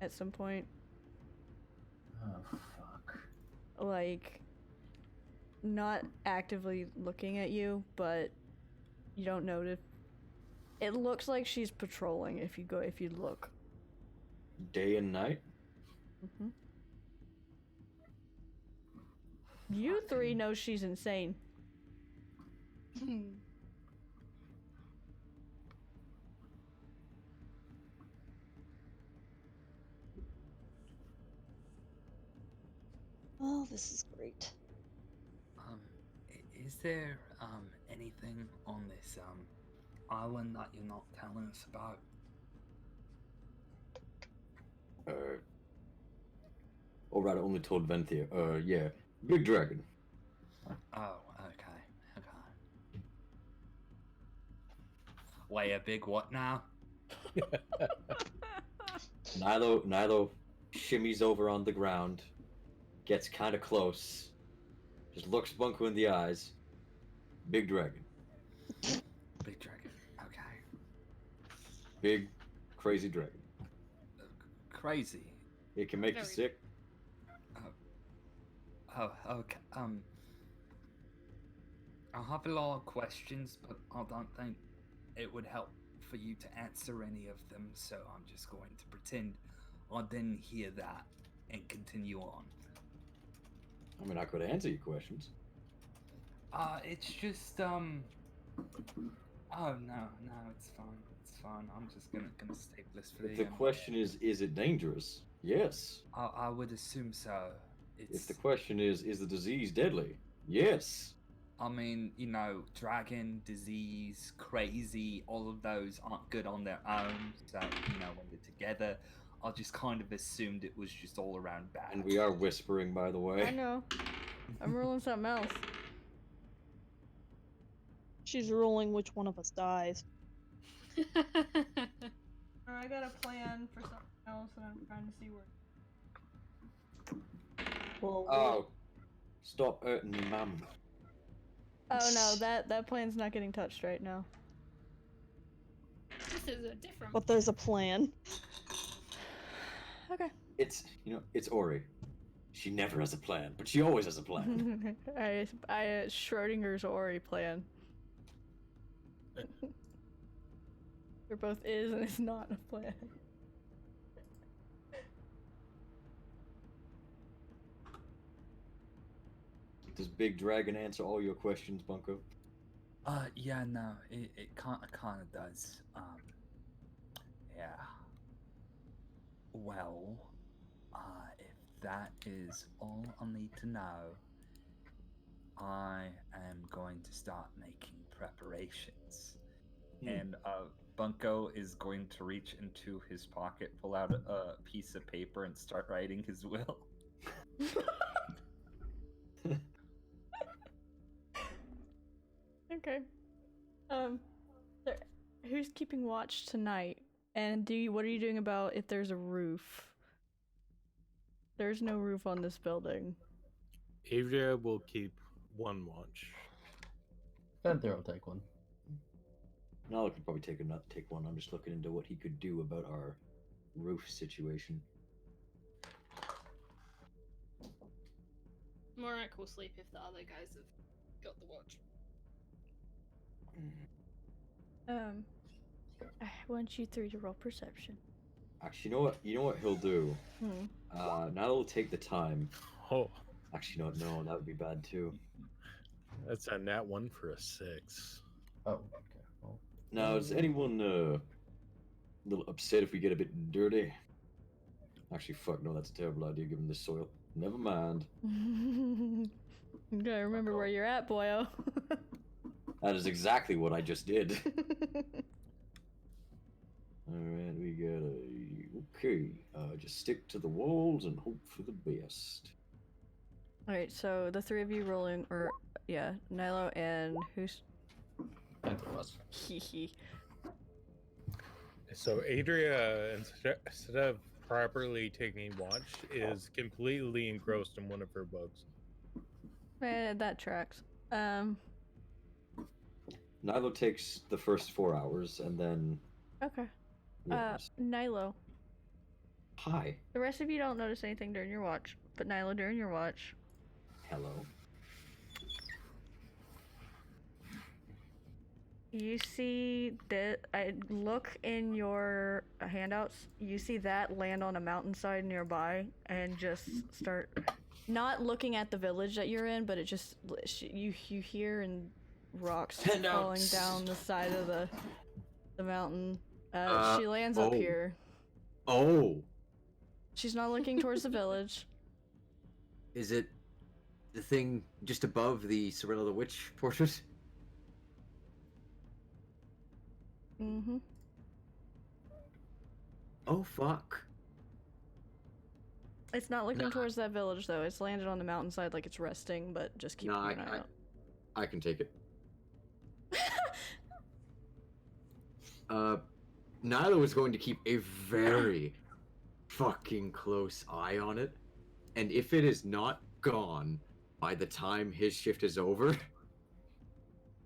at some point. Oh fuck. Like, not actively looking at you, but you don't notice. It looks like she's patrolling if you look. Day and night? Mm-hmm. You 3 know she's insane. Oh, this is great. Is there anything on this island that you're not telling us about? Alright, I only told Venthia. Yeah. Big dragon. Oh, okay. Wait, a big what now? Nilo shimmies over on the ground, gets kind of close, just looks Bunko in the eyes. Big dragon. Big dragon. Okay. Big, crazy dragon. Crazy. It can make you Very. sick. Oh, okay. I have a lot of questions, but I don't think it would help for you to answer any of them, so I'm just going to pretend I didn't hear that and continue on. I mean, I could answer your questions. It's just, oh, no, it's fine. I'm just gonna stay blissfully. If the question is it dangerous? Yes. I would assume so. If the question is the disease deadly? Yes. I mean, dragon, disease, crazy, all of those aren't good on their own. So, when they're together, I just kind of assumed it was just all around bad. And we are whispering, by the way. I know. I'm ruling something else. She's ruling which one of us dies. I got a plan for something else, and I'm trying to see where. Well, Oh. Stop hurting me, mum. Oh no, that plan's not getting touched right now. This is a different. but there's a plan. Okay. It's it's Ori. She never has a plan, but she always has a plan. I Schrodinger's Ori plan. There both is and is not a plan. Does Big Dragon answer all your questions, Bunko? Yeah, no, it kind of does. Yeah. Well, if that is all I need to know, I am going to start making preparations. And Bunko is going to reach into his pocket, pull out a piece of paper, and start writing his will. Okay. There, who's keeping watch tonight? And what are you doing about if there's a roof? There's no roof on this building. Adria will keep one watch. Venthyr will take one. Nala could probably take one. I'm just looking into what he could do about our roof situation. Morak will sleep if the other guys have got the watch. I want you three to roll perception. Actually, you know what he'll do? Nala will take the time. Oh, Actually, no, that would be bad too. that's a nat 1 for a 6. Oh, okay. Well, Now, is anyone a little upset if we get a bit dirty? Actually, fuck no, that's a terrible idea given the soil. Never mind. You gotta remember where you're at, boyo. That is exactly what I just did. Alright, we got okay. Just stick to the walls and hope for the best. Alright, so the three of you rolling, or yeah, Nilo and who's? Venthyr was. Hehe. So Adria, instead of properly taking watch, is completely engrossed in one of her books. That tracks. Nilo takes the first 4 hours and then. Okay. Yes. Nilo. Hi. The rest of you don't notice anything during your watch, but Nilo during your watch. Hello. You see that, I look in your handouts, you see that land on a mountainside nearby and just start not looking at the village that you're in, but it just, you hear and rocks falling down the side of the mountain. She lands up here. Oh. She's not looking towards the village. Is it the thing just above the Sorella the Witch portrait? Mm-hmm. Oh, fuck. It's not looking towards that village, though. It's landed on the mountainside like it's resting, but just keep an eye out. I can take it. Nilo is going to keep a very fucking close eye on it, and if it is not gone by the time his shift is over,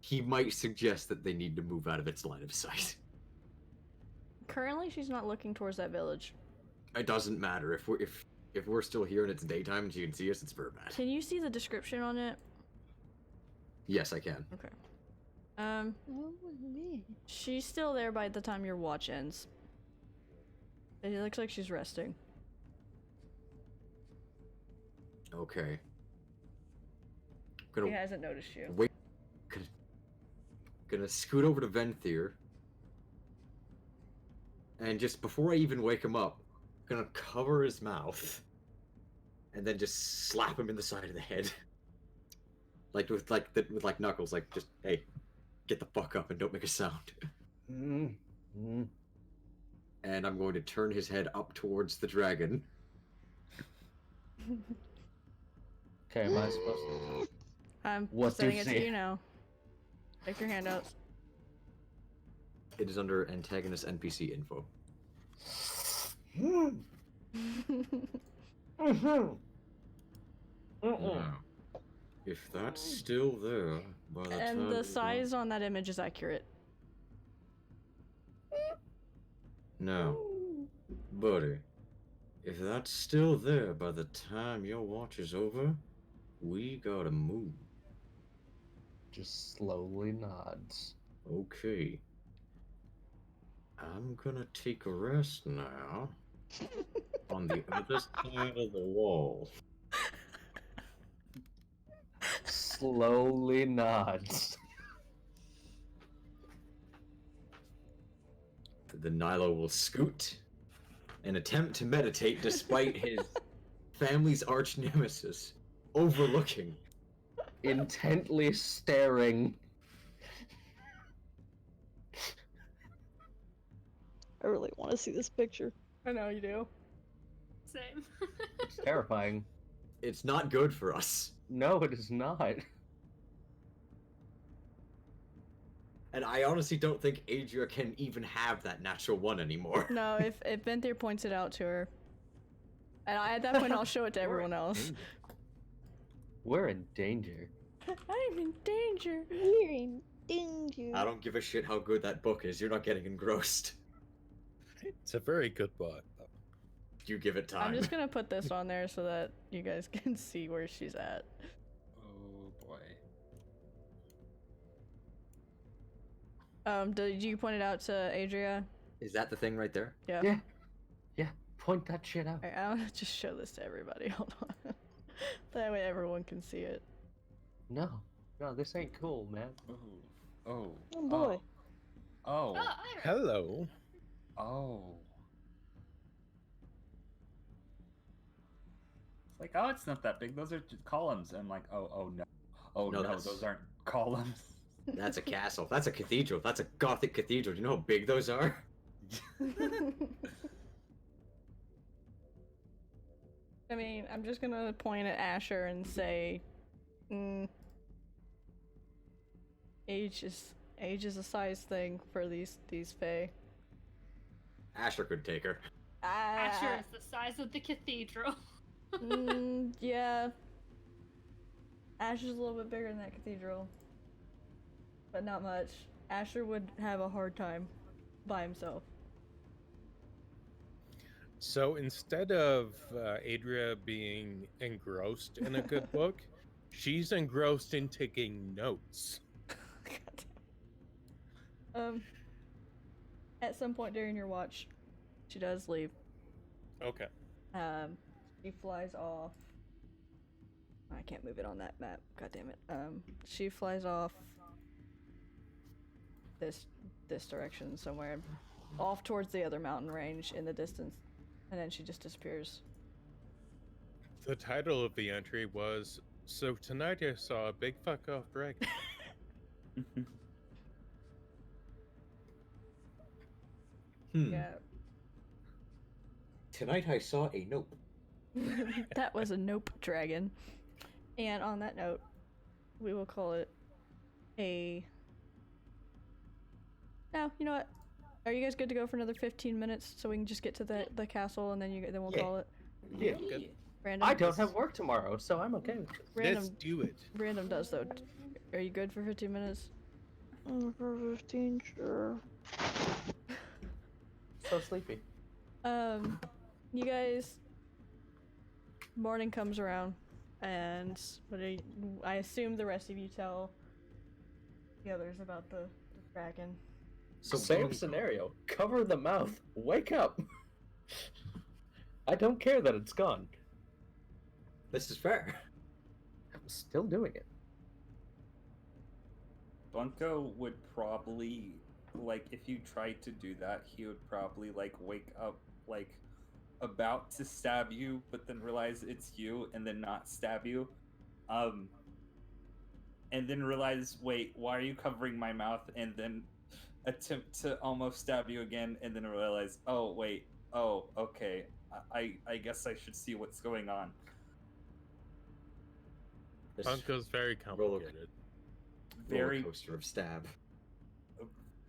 he might suggest that they need to move out of its line of sight. Currently, she's not looking towards that village. It doesn't matter if we're still here and it's daytime and she can see us. It's very bad. Can you see the description on it? Yes, I can. Okay. She's still there by the time your watch ends. It looks like she's resting. Okay. He hasn't noticed you. Wait. Gonna scoot over to Venthyr. And just before I even wake him up, gonna cover his mouth. And then just slap him in the side of the head. with knuckles, like just, hey, get the fuck up and don't make a sound. And I'm going to turn his head up towards the dragon. Okay, am I supposed to? I'm What do sending you it to see? you now. Take your handouts. It is under antagonist NPC info. Now, if that's still there, by the And time the size on that image is accurate. No, buddy. If that's still there by the time your watch is over, we gotta move. Just slowly nods. Okay. I'm gonna take a rest now on the other side of the wall. Slowly nods. The Nilo will scoot and attempt to meditate despite his family's arch nemesis overlooking. Intently staring. I really want to see this picture. I know you do. Same. It's terrifying. It's not good for us. No, it is not. And I honestly don't think Adria can even have that natural one anymore. No, if Venthir points it out to her, and at that point I'll show it to everyone else. We're in danger. I'm in danger. We're in danger. I don't give a shit how good that book is. You're not getting engrossed. It's a very good book. You give it time. I'm just gonna put this on there so that you guys can see where she's at. Oh boy. Did you point it out to Adria? Is that the thing right there? Yeah. Yeah. Yeah. Point that shit out. Alright, I'll just show this to everybody. Hold on. That way everyone can see it. No. No, this ain't cool, man. Oh. Oh. Oh boy. Oh. Iris. Hello. Oh. It's like, oh, it's not that big. Those are just columns. I'm like, oh no. Oh No, no, that's- those aren't columns. That's a castle. That's a cathedral. That's a Gothic cathedral. Do you know how big those are? I mean, I'm just gonna point at Asher and say, age is a size thing for these Fae. Asher could take her. Asher is the size of the cathedral. Yeah. Asher's a little bit bigger than that cathedral. But not much. Asher would have a hard time by himself. So instead of Adria being engrossed in a good book, she's engrossed in taking notes. At some point during your watch, she does leave. Okay. She flies off. I can't move it on that map. God damn it. She flies off this direction somewhere, off towards the other mountain range in the distance, and then she just disappears. The title of the entry was "So Tonight I Saw a Big Fuck Off Dragon." Yeah. Tonight I saw a nope. That was a nope dragon. And on that note, we will call it a... No, you know what? Are you guys good to go for another 15 minutes so we can just get to the castle and then we'll Yeah. call it? Yeah. Good. Random. I don't have work tomorrow, so I'm okay with it. Let's Random. do it. Random does though. Are you good for 15 minutes? For 15, sure. So sleepy. You guys. Morning comes around, and I assume the rest of you tell the others about the dragon. So Same Bunk- scenario. Cover the mouth. Wake up. I don't care that it's gone. This is fair. I'm still doing it. Bunko would probably, like, if you tried to do that, he would probably, like, wake up, like, about to stab you, but then realize it's you, and then not stab you. And then realize, wait, why are you covering my mouth? And then attempt to almost stab you again, and then realize, oh, wait, oh, okay, I guess I should see what's going on. This Bunko's very complicated. Very roller coaster of stab.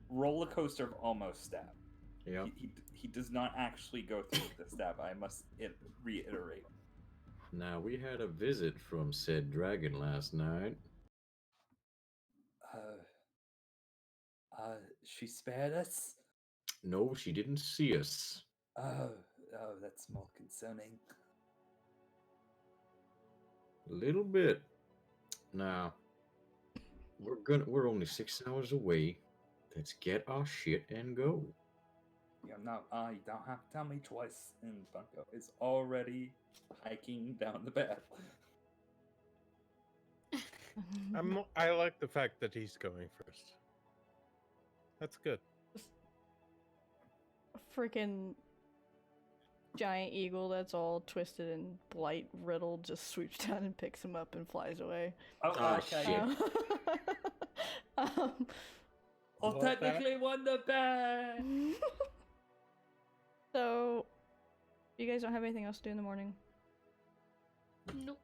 roller coaster of almost stab. Yeah. He does not actually go through with the stab. I must reiterate. Now we had a visit from said dragon last night. She spared us. No, she didn't see us. Oh, that's more concerning. A little bit. Now, we're only 6 hours away. Let's get our shit and go. Yeah, no, you don't have to tell me twice. And Bunko is already hiking down the path. I like the fact that he's going first. That's good. Freaking giant eagle that's all twisted and blight riddled just swoops down and picks him up and flies away. Oh, Ah, okay. shit. Um, I Love that. technically won the bet. so, you guys don't have anything else to do in the morning? Nope.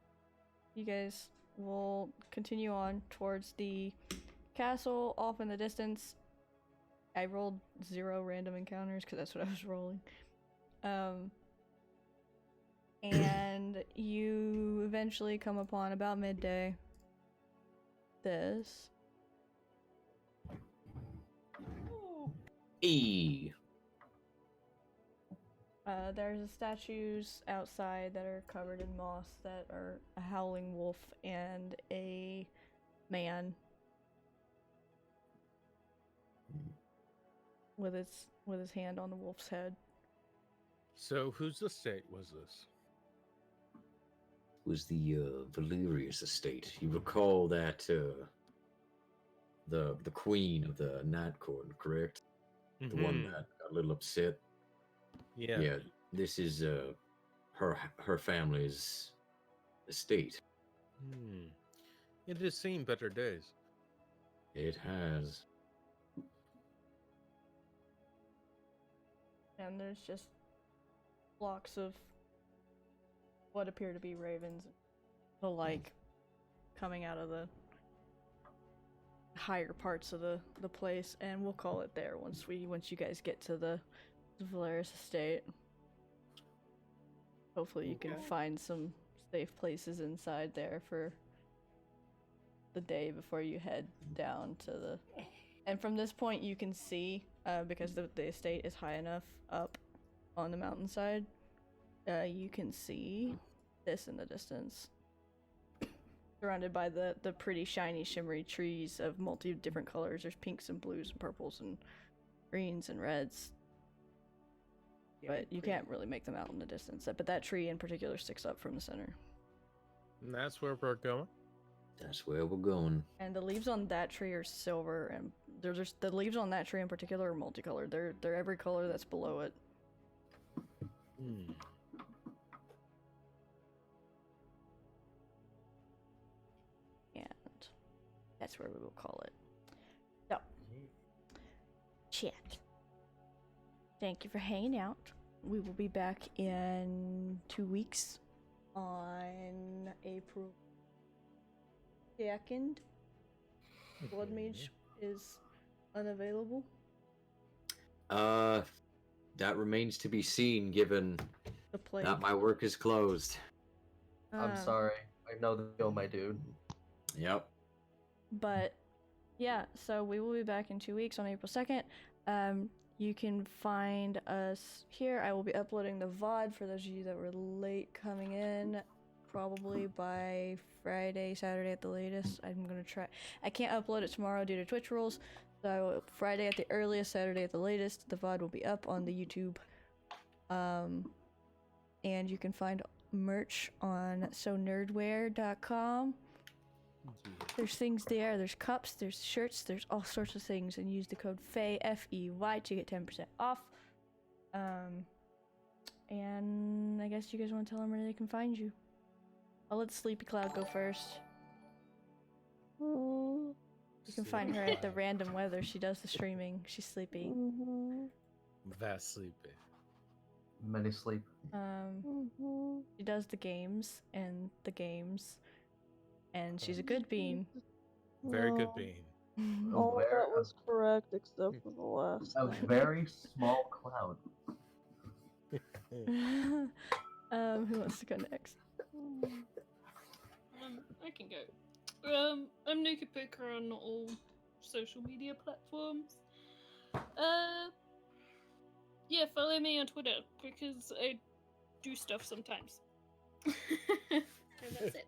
You guys will continue on towards the castle off in the distance. I rolled 0 random encounters because that's what I was rolling. And you eventually come upon about midday this. E. There's statues outside that are covered in moss that are a howling wolf and a man with his hand on the wolf's head. So, whose estate was this? Was the Valerius estate. You recall that the queen of the Night Court, correct? The one that got a little upset. Yeah. Yeah, this is her family's estate. It has seen better days. It has. And there's just flocks of what appear to be ravens and the like coming out of the higher parts of the place, and we'll call it there once you guys get to the Valerius estate. Hopefully you can find some safe places inside there for the day before you head down to the... And from this point you can see, because the estate is high enough up on the mountainside, you can see this in the distance. Surrounded by the pretty shiny shimmery trees of multi different colors. There's pinks and blues and purples and greens and reds. But you can't really make them out in the distance. But that tree in particular sticks up from the center. And that's where we're going. That's where we're going. And the leaves on that tree are silver, and the leaves on that tree in particular are multicolored. They're every color that's below it. And that's where we will call it. So, chat. Thank you for hanging out. We will be back in 2 weeks on April 2nd. Blood Mage is unavailable. That remains to be seen, given The plague. that my work is closed. I'm sorry. I know the deal, my dude. Yep. But yeah, so we will be back in 2 weeks on April 2nd. You can find us here. I will be uploading the VOD for those of you that were late coming in, probably by Friday, Saturday at the latest. I'm gonna try. I can't upload it tomorrow due to Twitch rules, so Friday at the earliest, Saturday at the latest. The VOD will be up on the YouTube. And you can find merch on sonerdwear.com. There's things there. There's cups, there's shirts, there's all sorts of things, and use the code FEY, F-E-Y, to get 10% off. And I guess you guys want to tell them where they can find you. I'll let Sleepy Cloud go first. You can find her at the Random Weather. She does the streaming. She's sleeping. Vast sleepy. Many sleep. She does the games, and she's a good bean. Very good bean. All of that was correct except for the last. A very small cloud. Who wants to go next? I can go. I'm Nuka Poker on all social media platforms. Yeah, follow me on Twitter because I do stuff sometimes. And that's it.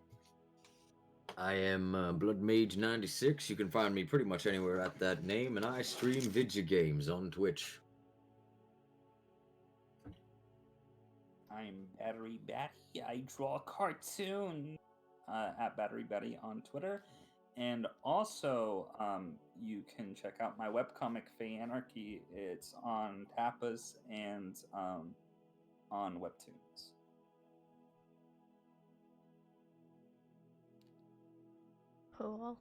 I am BloodMage96. You can find me pretty much anywhere at that name, and I stream video games on Twitch. I'm Battery Batty. I draw cartoon at Battery Batty on Twitter. And also, you can check out my webcomic, Fey Anarchy. It's on Tapas and on Webtoons. Cool.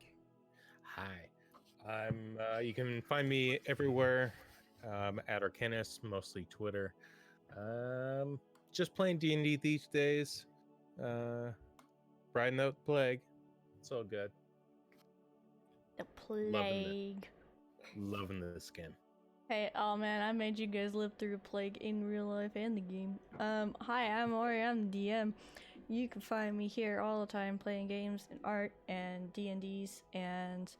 Hi. I'm. You can find me everywhere at Arcanus, mostly Twitter. Just playing D&D these days. Riding out the plague. It's all good. The plague. Loving the skin. Hey, oh man, I made you guys live through a plague in real life and the game. Hi, I'm Ori, I'm the DM. You can find me here all the time playing games and art and D&Ds and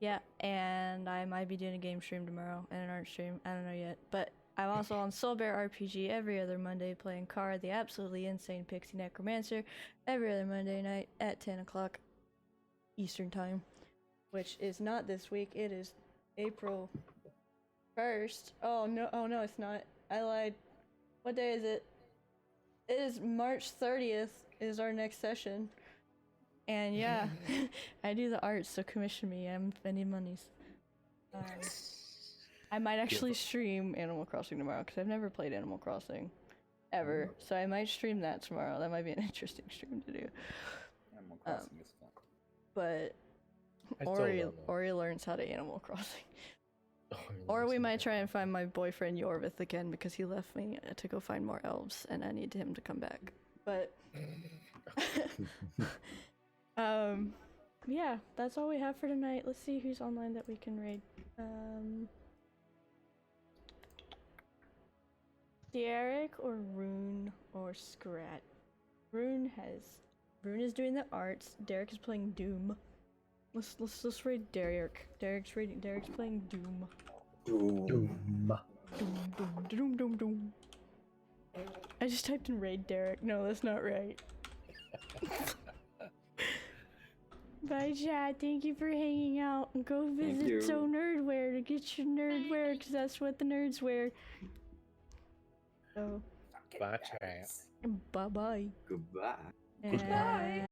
yeah, and I might be doing a game stream tomorrow and an art stream, I don't know yet. But I'm also on Soul Bear RPG every other Monday playing Kara, the absolutely insane Pixie Necromancer, every other Monday night at 10 o'clock Eastern Time, which is not this week, it is April 1st. Oh no, it's not. I lied. What day is it? It is March 30th is our next session. And yeah, I do the art, so commission me. I need monies. I might actually stream Animal Crossing tomorrow, because I've never played Animal Crossing. Ever. So I might stream that tomorrow. That might be an interesting stream to do. Animal Crossing is fun. But I still don't know. Ori learns how to Animal Crossing. Or we might try and find my boyfriend Yorvith again because he left me to go find more elves and I need him to come back. But yeah, that's all we have for tonight. Let's see who's online that we can raid. Derek or Rune or Scrat? Rune is doing the arts. Derek is playing Doom. Let's raid Derek. Derek's playing Doom. Doom. Doom. I just typed in raid Derek. No, that's not right. Bye, chat. Thank you for hanging out. And go visit So Nerdwear to get your nerdwear, because that's what the nerds wear. So, Bye, chat. bye-bye. Goodbye. Goodbye.